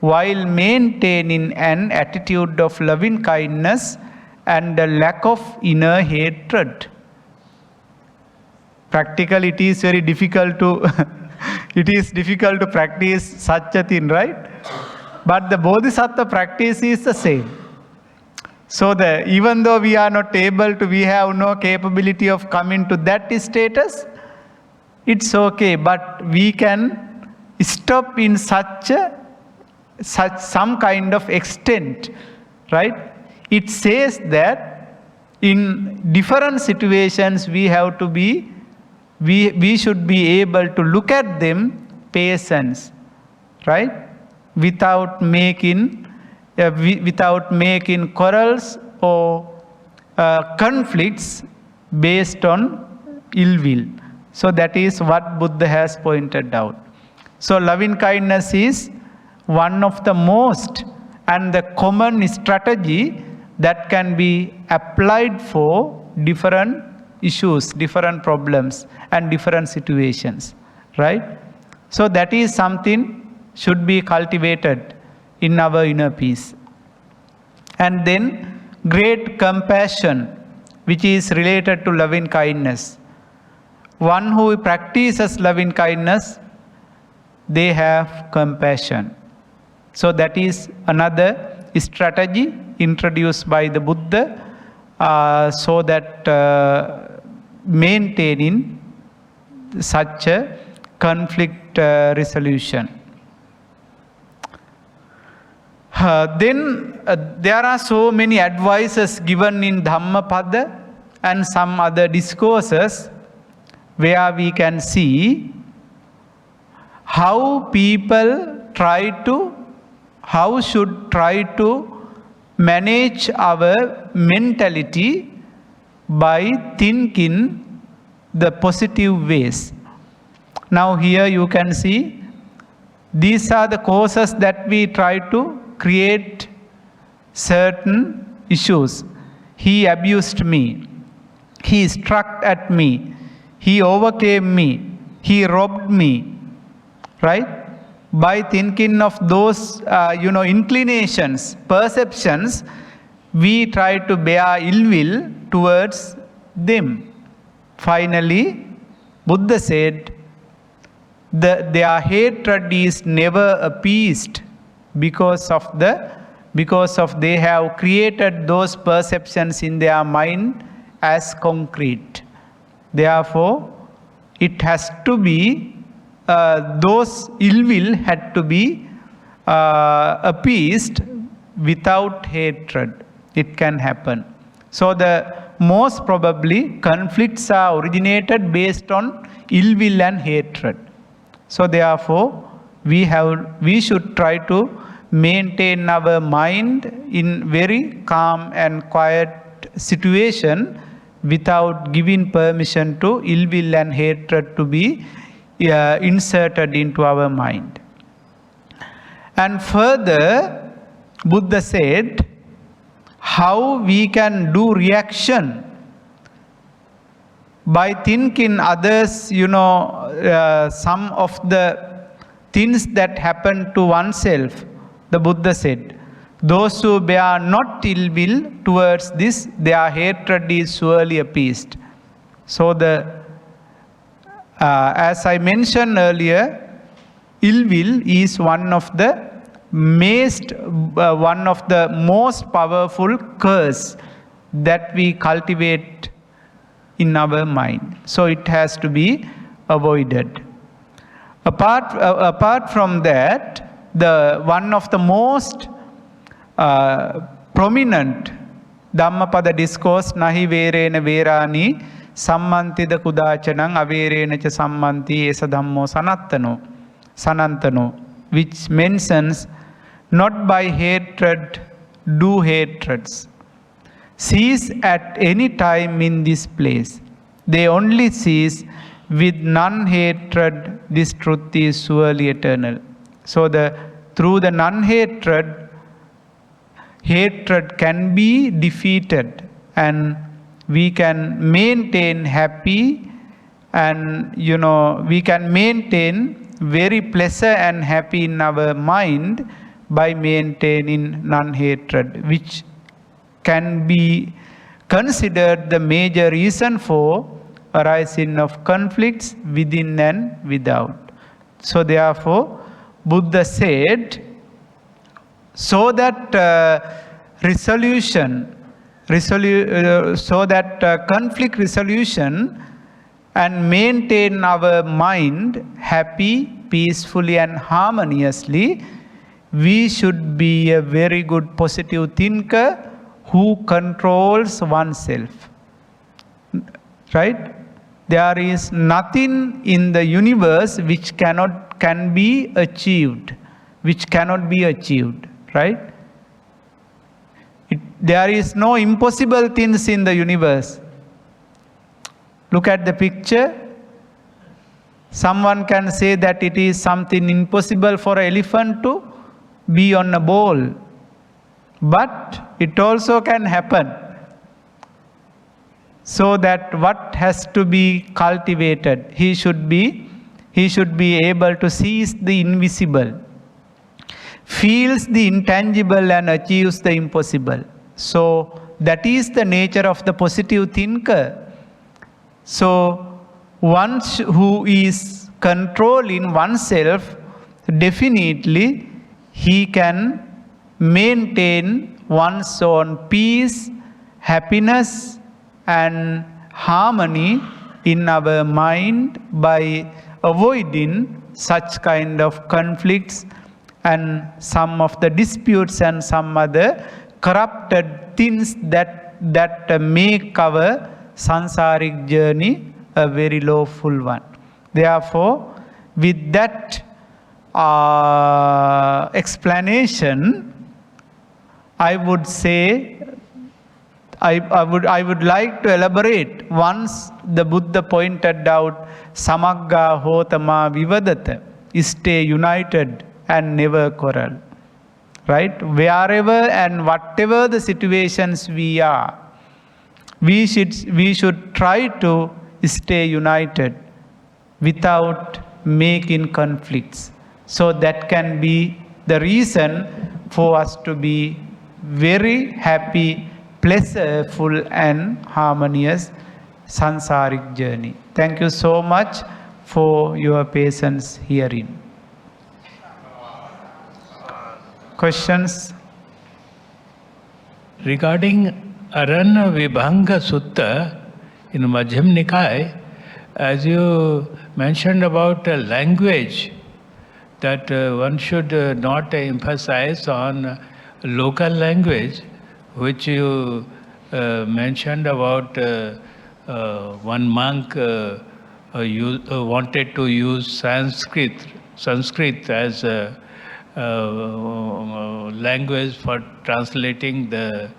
S2: while maintaining an attitude of loving kindness and a lack of inner hatred. Practically, it is very difficult to practice such a thing, right? But the Bodhisattva practice is the same. So even though we are not able to, we have no capability of coming to that status, it's okay. But we can stop in such some kind of extent, right? It says that in different situations we have to be, we should be able to look at them patience, right? Without making quarrels or conflicts based on ill will. So that is what Buddha has pointed out. So loving kindness is one of the most and the common strategy that can be applied for different issues, different problems and different situations, right? So that is something should be cultivated in our inner peace. And then great compassion, which is related to loving kindness. One who practices loving kindness, they have compassion. So that is another strategy introduced by the Buddha, so that maintaining such a conflict resolution. Then there are so many advices given in Dhammapada and some other discourses where we can see how people should try to manage our mentality by thinking the positive ways. Now here you can see these are the causes that we try to create certain issues. He abused me. He struck at me. He overcame me. He robbed me. Right? By thinking of those, inclinations, perceptions, we try to bear ill will towards them. Finally, Buddha said, their hatred is never appeased because they have created those perceptions in their mind as concrete. Therefore, it has to be, those ill will had to be appeased without hatred. It can happen. So most probably conflicts are originated based on ill will and hatred. So therefore, we should try to maintain our mind in very calm and quiet situation without giving permission to ill will and hatred to be inserted into our mind. And further, Buddha said how we can do reaction by thinking others, some of the things that happen to oneself. The Buddha said, those who bear not ill will towards this, their hatred is surely appeased. So as I mentioned earlier, ill will is one of the one of the most powerful curse that we cultivate in our mind. So it has to be avoided. Apart from that, the one of the most prominent Dhammapada discourse, Nahi Verena Verani Sammantida Kudachanang Averenacha Sammanti Esa Dhammo Sanantano, which mentions not by hatred do hatreds. Cease at any time in this place. They only cease with non-hatred. This truth is surely eternal. So through the non-hatred, hatred can be defeated and we can maintain happy and we can maintain very pleasant and happy in our mind by maintaining non-hatred, which can be considered the major reason for arising of conflicts within and without. So therefore, Buddha said, so that conflict resolution and maintain our mind happy, peacefully and harmoniously, we should be a very good positive thinker who controls oneself. Right? There is nothing in the universe which can be achieved, right? There is no impossible things in the universe. Look at the picture. Someone can say that it is something impossible for an elephant to be on a ball, but it also can happen. So that what has to be cultivated, he should be able to seize the invisible, feels the intangible and achieves the impossible. So that is the nature of the positive thinker. So one who is controlling oneself, definitely he can maintain one's own peace, happiness and harmony in our mind by avoiding such kind of conflicts and some of the disputes and some other corrupted things that make our sansaric journey a very lawful one. Therefore, with that explanation, I would say, I would like to elaborate. Once the Buddha pointed out, Samagga Hotama Vivadata, stay united and never quarrel. Right? Wherever and whatever the situations we are, we should try to stay united without making conflicts. So that can be the reason for us to be very happy, pleasureful and harmonious sansaric journey. Thank you so much for your patience hearing. Questions?
S3: Regarding Arana Vibhanga Sutta in Madhyam Nikaya, as you mentioned about language, that one should not emphasize on local language, which you mentioned about one monk wanted to use Sanskrit as a language for translating the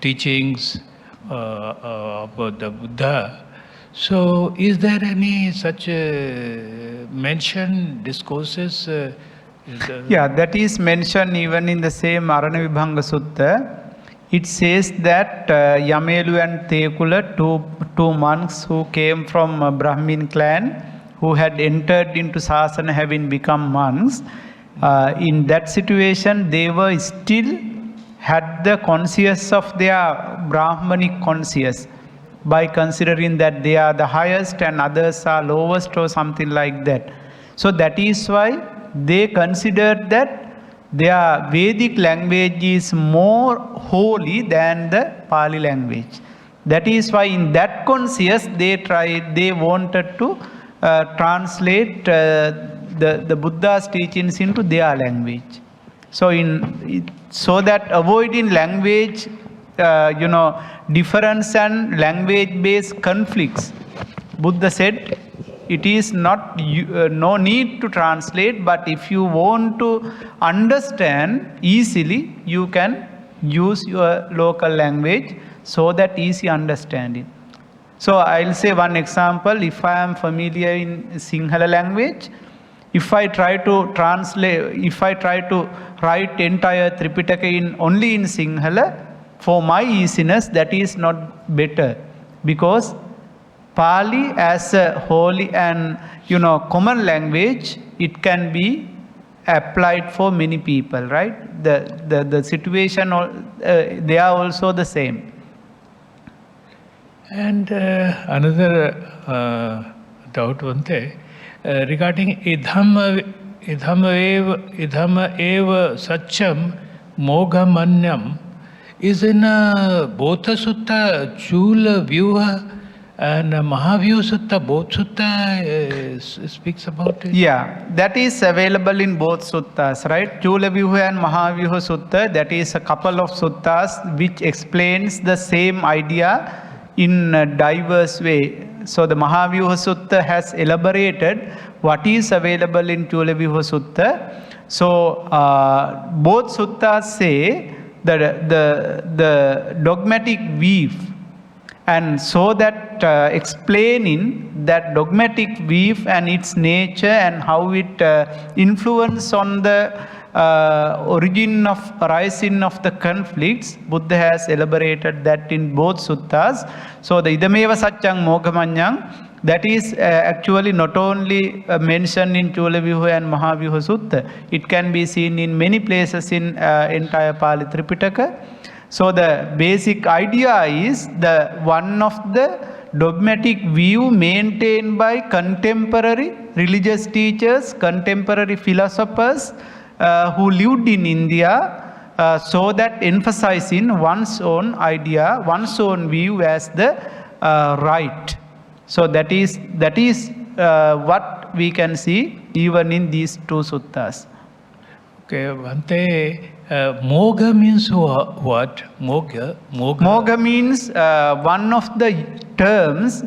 S3: teachings of the Buddha. So, is there any such mention, discourses?
S2: Yeah, that is mentioned even in the same Arana Vibhanga Sutta. It says that Yamelu and Tekula, two monks who came from a Brahmin clan, who had entered into Sasana having become monks, in that situation they were still had the conscience of their Brahmanic conscience, by considering that they are the highest and others are lowest or something like that. So that is why they considered that their Vedic language is more holy than the Pali language. That is why in that conscience they wanted to translate the Buddha's teachings into their language. So so that avoiding language, difference and language-based conflicts, Buddha said, it is not no need to translate, but if you want to understand easily, you can use your local language so that easy understanding. So I'll say one example. If I am familiar in Sinhala language, if I try to translate, if I try to write entire Tripitaka only in Sinhala, for my easiness, that is not better, because Pali as a holy and common language, it can be applied for many people, right? The situation, they are also the same.
S3: And another doubt, Bhante, regarding idhamma eva satcham mogamanyam, is in Botha Sutta, Chula Vyuha, and Mahavyu Sutta, both Sutta speaks about it?
S2: Yeah, that is available in both suttas, right? Chula Vyuha and Mahavyuha Sutta, that is a couple of suttas which explains the same idea in a diverse way. So the Mahavyuha Sutta has elaborated what is available in Chula Vyuha Sutta. So both suttas say that the dogmatic weave, and so that explaining that dogmatic weave and its nature and how it influence on the rising of the conflicts, Buddha has elaborated that in both suttas. So the idameva satchang mogamanyang, that is actually not only mentioned in Chula Vyuha and Mahavyuha Sutta, it can be seen in many places in entire Pali Tripitaka. So the basic idea is the one of the dogmatic view maintained by contemporary religious teachers, contemporary philosophers who lived in India, so that emphasizing one's own idea, one's own view as the right. So that is what we can see even in these two suttas.
S3: Okay, Bhante, Moga means what? Moga?
S2: Moga means one of the terms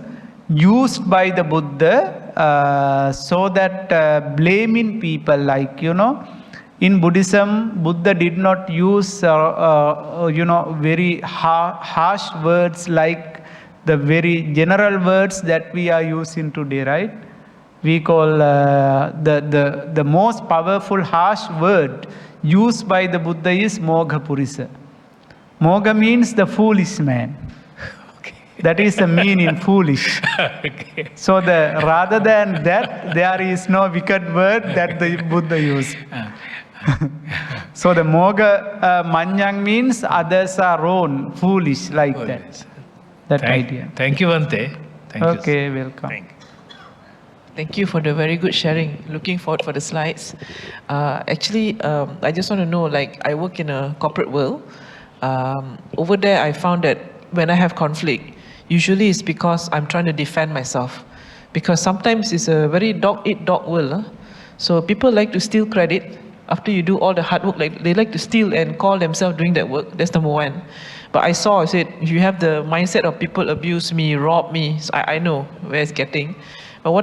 S2: used by the Buddha so that blaming people, like, in Buddhism, Buddha did not use very harsh words like the very general words that we are using today, right? We call the most powerful harsh word used by the Buddha is Mogha Purisa. Mogha means the foolish man.
S3: Okay.
S2: That is the meaning, foolish.
S3: Okay.
S2: So rather than that, there is no wicked word that the Buddha used. So the Mogha Manyang means others are wrong, foolish, like that. That idea.
S3: Thank you, Bhante. Thank you.
S2: Okay, welcome.
S3: Thank you.
S4: Thank you for the very good sharing. Looking forward for the slides. Actually, I just want to know, like, I work in a corporate world. Over there, I found that when I have conflict, usually it's because I'm trying to defend myself. Because sometimes it's a very dog-eat-dog world. Huh? So people like to steal credit after you do all the hard work. Like, they like to steal and call themselves doing that work. That's number one. But I said, if you have the mindset of people abuse me, rob me, so I know where it's getting. But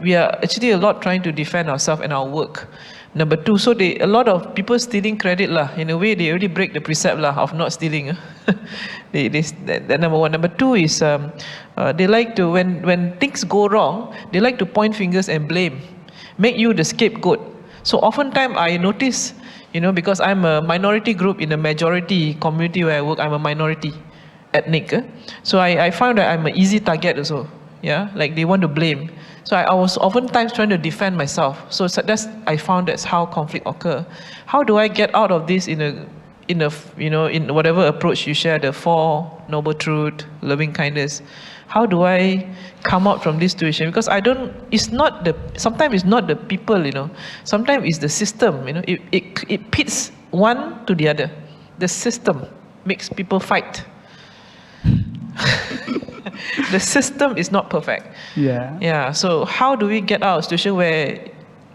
S4: we are actually a lot trying to defend ourselves and our work. Number two, so a lot of people stealing credit lah. In a way, they already break the precept lah of not stealing. That number one. Number two is they like to, when things go wrong, they like to point fingers and blame, make you the scapegoat. So oftentimes I notice, because I'm a minority group in a majority community where I work, I'm a minority ethnic. So I found that I'm an easy target also. Yeah, like they want to blame. So I was oftentimes trying to defend myself. So I found that's how conflict occur. How do I get out of this in in in whatever approach you share, the 4 noble truth, loving kindness, how do I come out from this situation? Because sometimes it's not the people, sometimes it's the system, it pits one to the other. The system makes people fight. The system is not perfect. Yeah. So how do we get out of a situation where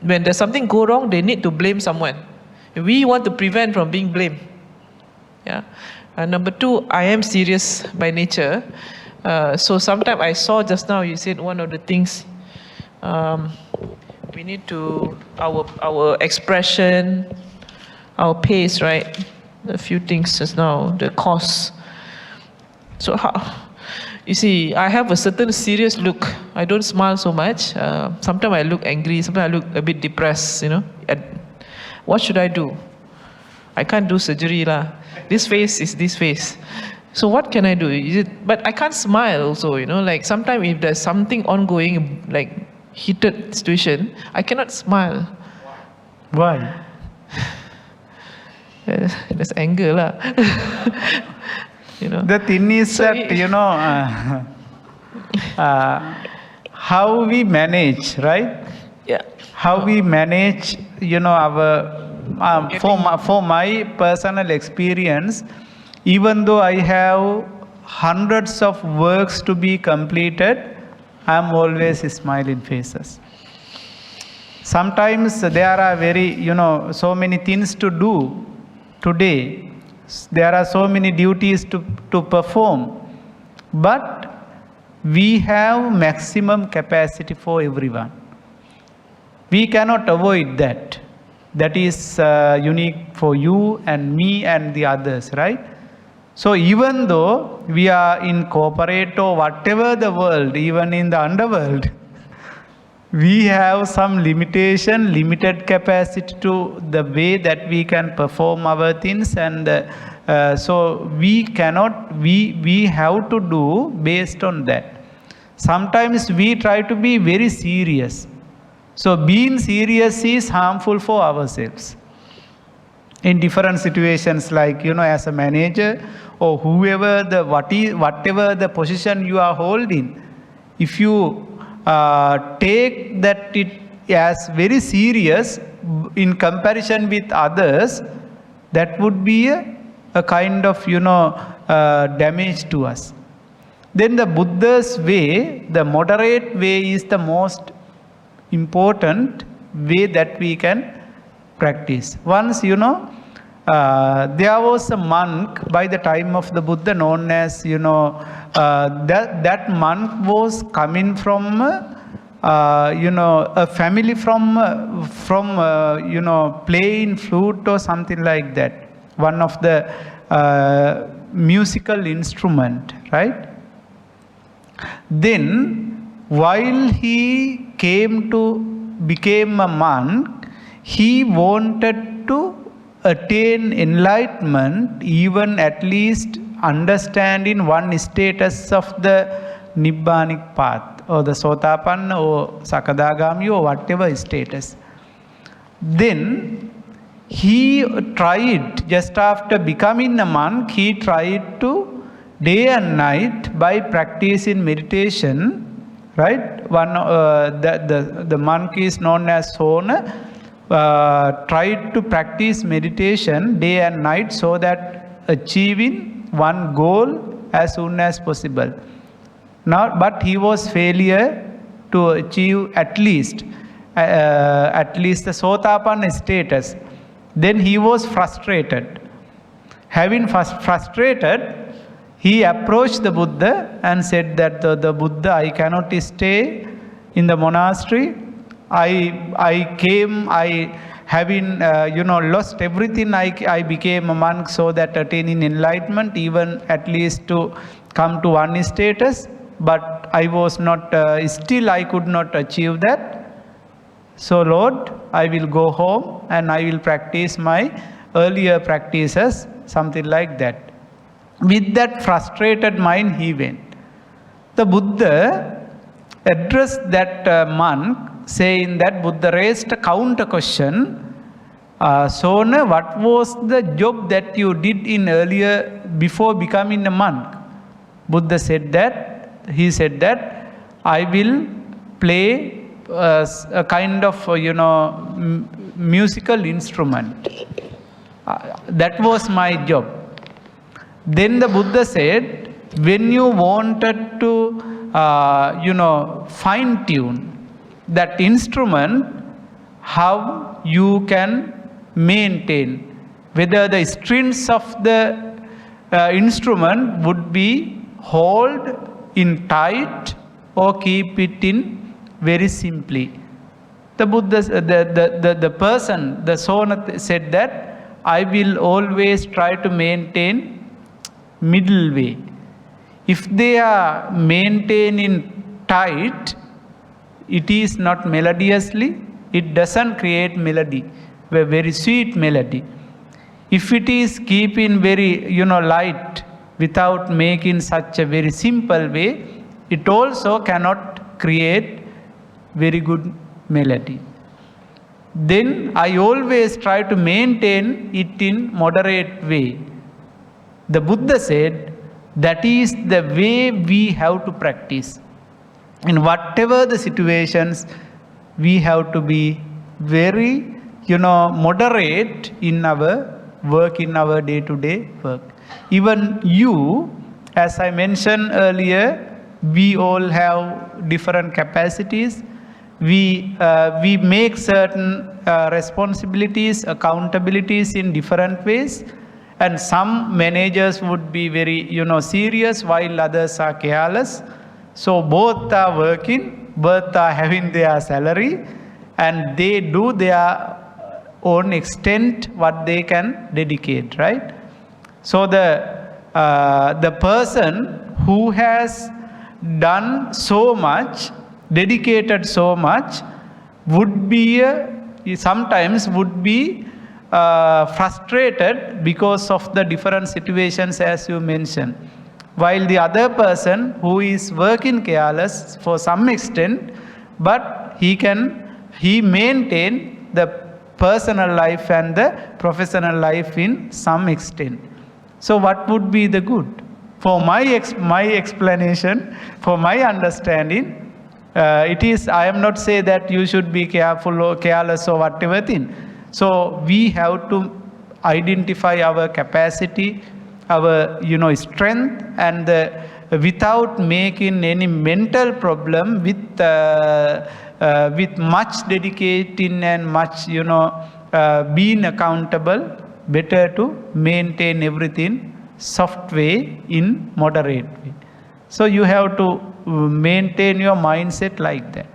S4: when there's something go wrong, they need to blame someone? We want to prevent from being blamed. Yeah. Number 2, I am serious by nature. So sometimes I saw just now you said one of the things we need to our expression, our pace, right? A few things just now, the cause. So you see, I have a certain serious look. I don't smile so much. Sometimes I look angry. Sometimes I look a bit depressed. What should I do? I can't do surgery lah. This face is this face. So what can I do? But I can't smile also. Like sometimes if there's something ongoing, like heated situation, I cannot smile.
S2: Why?
S4: There's anger lah.
S2: The thing is
S4: So
S2: that, how we manage, right?
S4: Yeah.
S2: How we manage, our, for my personal experience, even though I have hundreds of works to be completed, I'm always smiling faces. Sometimes there are so many things to do today. There are so many duties to perform. But we have maximum capacity for everyone. We cannot avoid that. That is unique for you and me and the others, right? So even though we are in corporate or whatever the world, even in the underworld, we have some limited capacity to the way that we can perform our things, and so we have to do based on that. Sometimes we try to be very serious. So being serious is harmful for ourselves. In different situations, like as a manager or whoever whatever the position you are holding, if you take that it as very serious in comparison with others, that would be a kind of damage to us. Then the Buddha's way, the moderate way, is the most important way that we can practice. Once there was a monk by the time of the Buddha known as that monk was coming from a family from playing flute or something like that, one of the musical instrument, right? Then while he became a monk, he wanted to attain enlightenment, even at least understanding one status of the Nibbanic path, or the Sotapanna or Sakadagami or whatever status. Then he tried, just after becoming a monk, he tried to day and night by practicing meditation, right? The monk is known as Sona, tried to practice meditation day and night so that achieving one goal as soon as possible. But he was failure to achieve at least the Sotapanna status. Then he was frustrated. Having frustrated, he approached the Buddha and said that the Buddha, I cannot stay in the monastery. Having lost everything, I became a monk so that attaining enlightenment, even at least to come to one status. But I was not, still I could not achieve that. So Lord, I will go home and I will practice my earlier practices, something like that. With that frustrated mind, he went. The Buddha addressed that monk, saying that Buddha raised a counter question, Sona, what was the job that you did in earlier before becoming a monk? Buddha said that, he said that, I will play a kind of, musical instrument. That was my job. Then the Buddha said, when you wanted to, fine tune that instrument, how you can maintain whether the strings of the instrument would be hold in tight or keep it in very simply. The Buddha, the person, the Sona said that I will always try to maintain middle way. If they are maintaining tight, it is not melodiously, it doesn't create melody, a very sweet melody. If it is keeping very, light without making such a very simple way, it also cannot create very good melody. Then I always try to maintain it in moderate way. The Buddha said that is the way we have to practice. In whatever the situations, we have to be very, moderate in our work, in our day-to-day work. Even you, as I mentioned earlier, we all have different capacities. We make certain responsibilities, accountabilities in different ways. And some managers would be very, serious, while others are careless. So both are working, both are having their salary, and they do their own extent what they can dedicate, right? So the person who has done so much, dedicated so much, would be sometimes would be frustrated because of the different situations as you mentioned, while the other person who is working careless for some extent, but he maintain the personal life and the professional life in some extent. So what would be the good? For my explanation, for my understanding, it is, I am not say that you should be careful or careless or whatever thing. So we have to identify our capacity, our strength, and without making any mental problem with much dedicating and much being accountable. Better to maintain everything soft way in moderate way. So you have to maintain your mindset like that.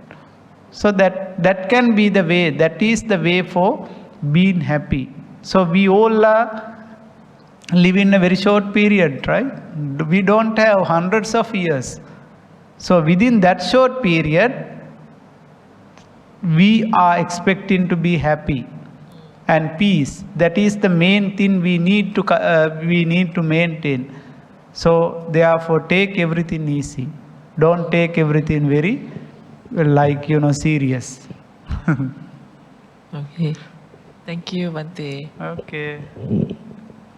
S2: So that can be the way, that is the way for being happy. So we all live in a very short period, right? We don't have hundreds of years. So within that short period, we are expecting to be happy and peace. That is the main thing we need to maintain. So therefore, take everything easy. Don't take everything very serious.
S4: Okay. Thank you, Bhante.
S2: Okay.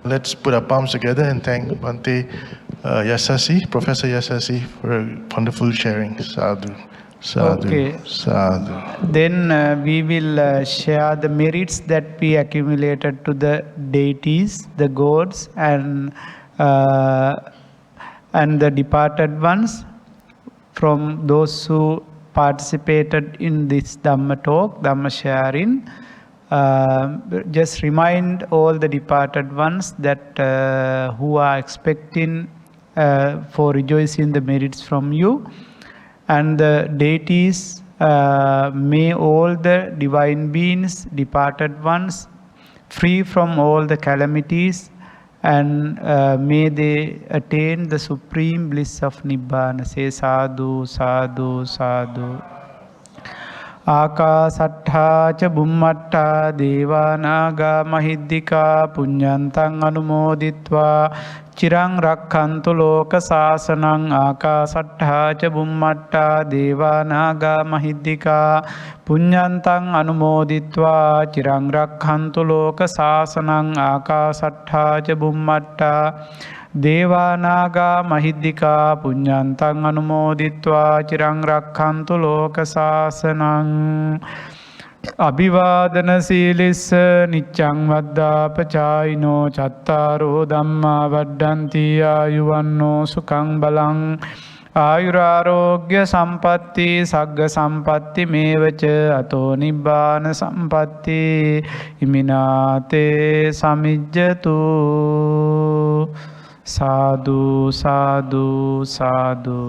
S1: Let's put our palms together and thank Bhante Yasassi, Professor Yasassi, for a wonderful sharing. Sadhu, sadhu,
S2: Okay.
S1: sadhu.
S2: Then we will share the merits that we accumulated to the deities, the gods, and the departed ones from those who participated in this Dhamma talk, Dhamma sharing. Just remind all the departed ones that who are expecting for rejoicing the merits from you, and the deities, may all the divine beings, departed ones, free from all the calamities, and may they attain the supreme bliss of Nibbana. Say sadhu, sadhu, sadhu. ආකාසට්ඨා ච බුම්මට්ඨා දේවා නාග මහිද්దికා පුඤ්ඤන්තං අනුමෝදිත්වා චිරං රක්ඛන්තු ලෝක සාසනං ආකාසට්ඨා ච බුම්මට්ඨා දේවා නාග මහිද්దికා පුඤ්ඤන්තං අනුමෝදිත්වා චිරං රක්ඛන්තු ලෝක සාසනං ආකාසට්ඨා ච බුම්මට්ඨා දේවා නාග මහිද්దికා පුඤ්ඤන්තං අනුමෝදිත්වා චිරං රක්ඛන්තු ලෝක සාසනං අභිවාදන සීලිස්ස නිච්ඡං වද්දාපචායිනෝ චත්තාරෝ ධම්මා වඩ්ඩන්ති ආයුවන්නෝ සුඛං බලං ආයුරාරෝග්‍ය සම්පatti සග්ග සම්පatti මේවච අතෝ නිබ්බාන සම්පatti ඉමිනාතේ සමිජ්ජතු සාදු සාදු සාදු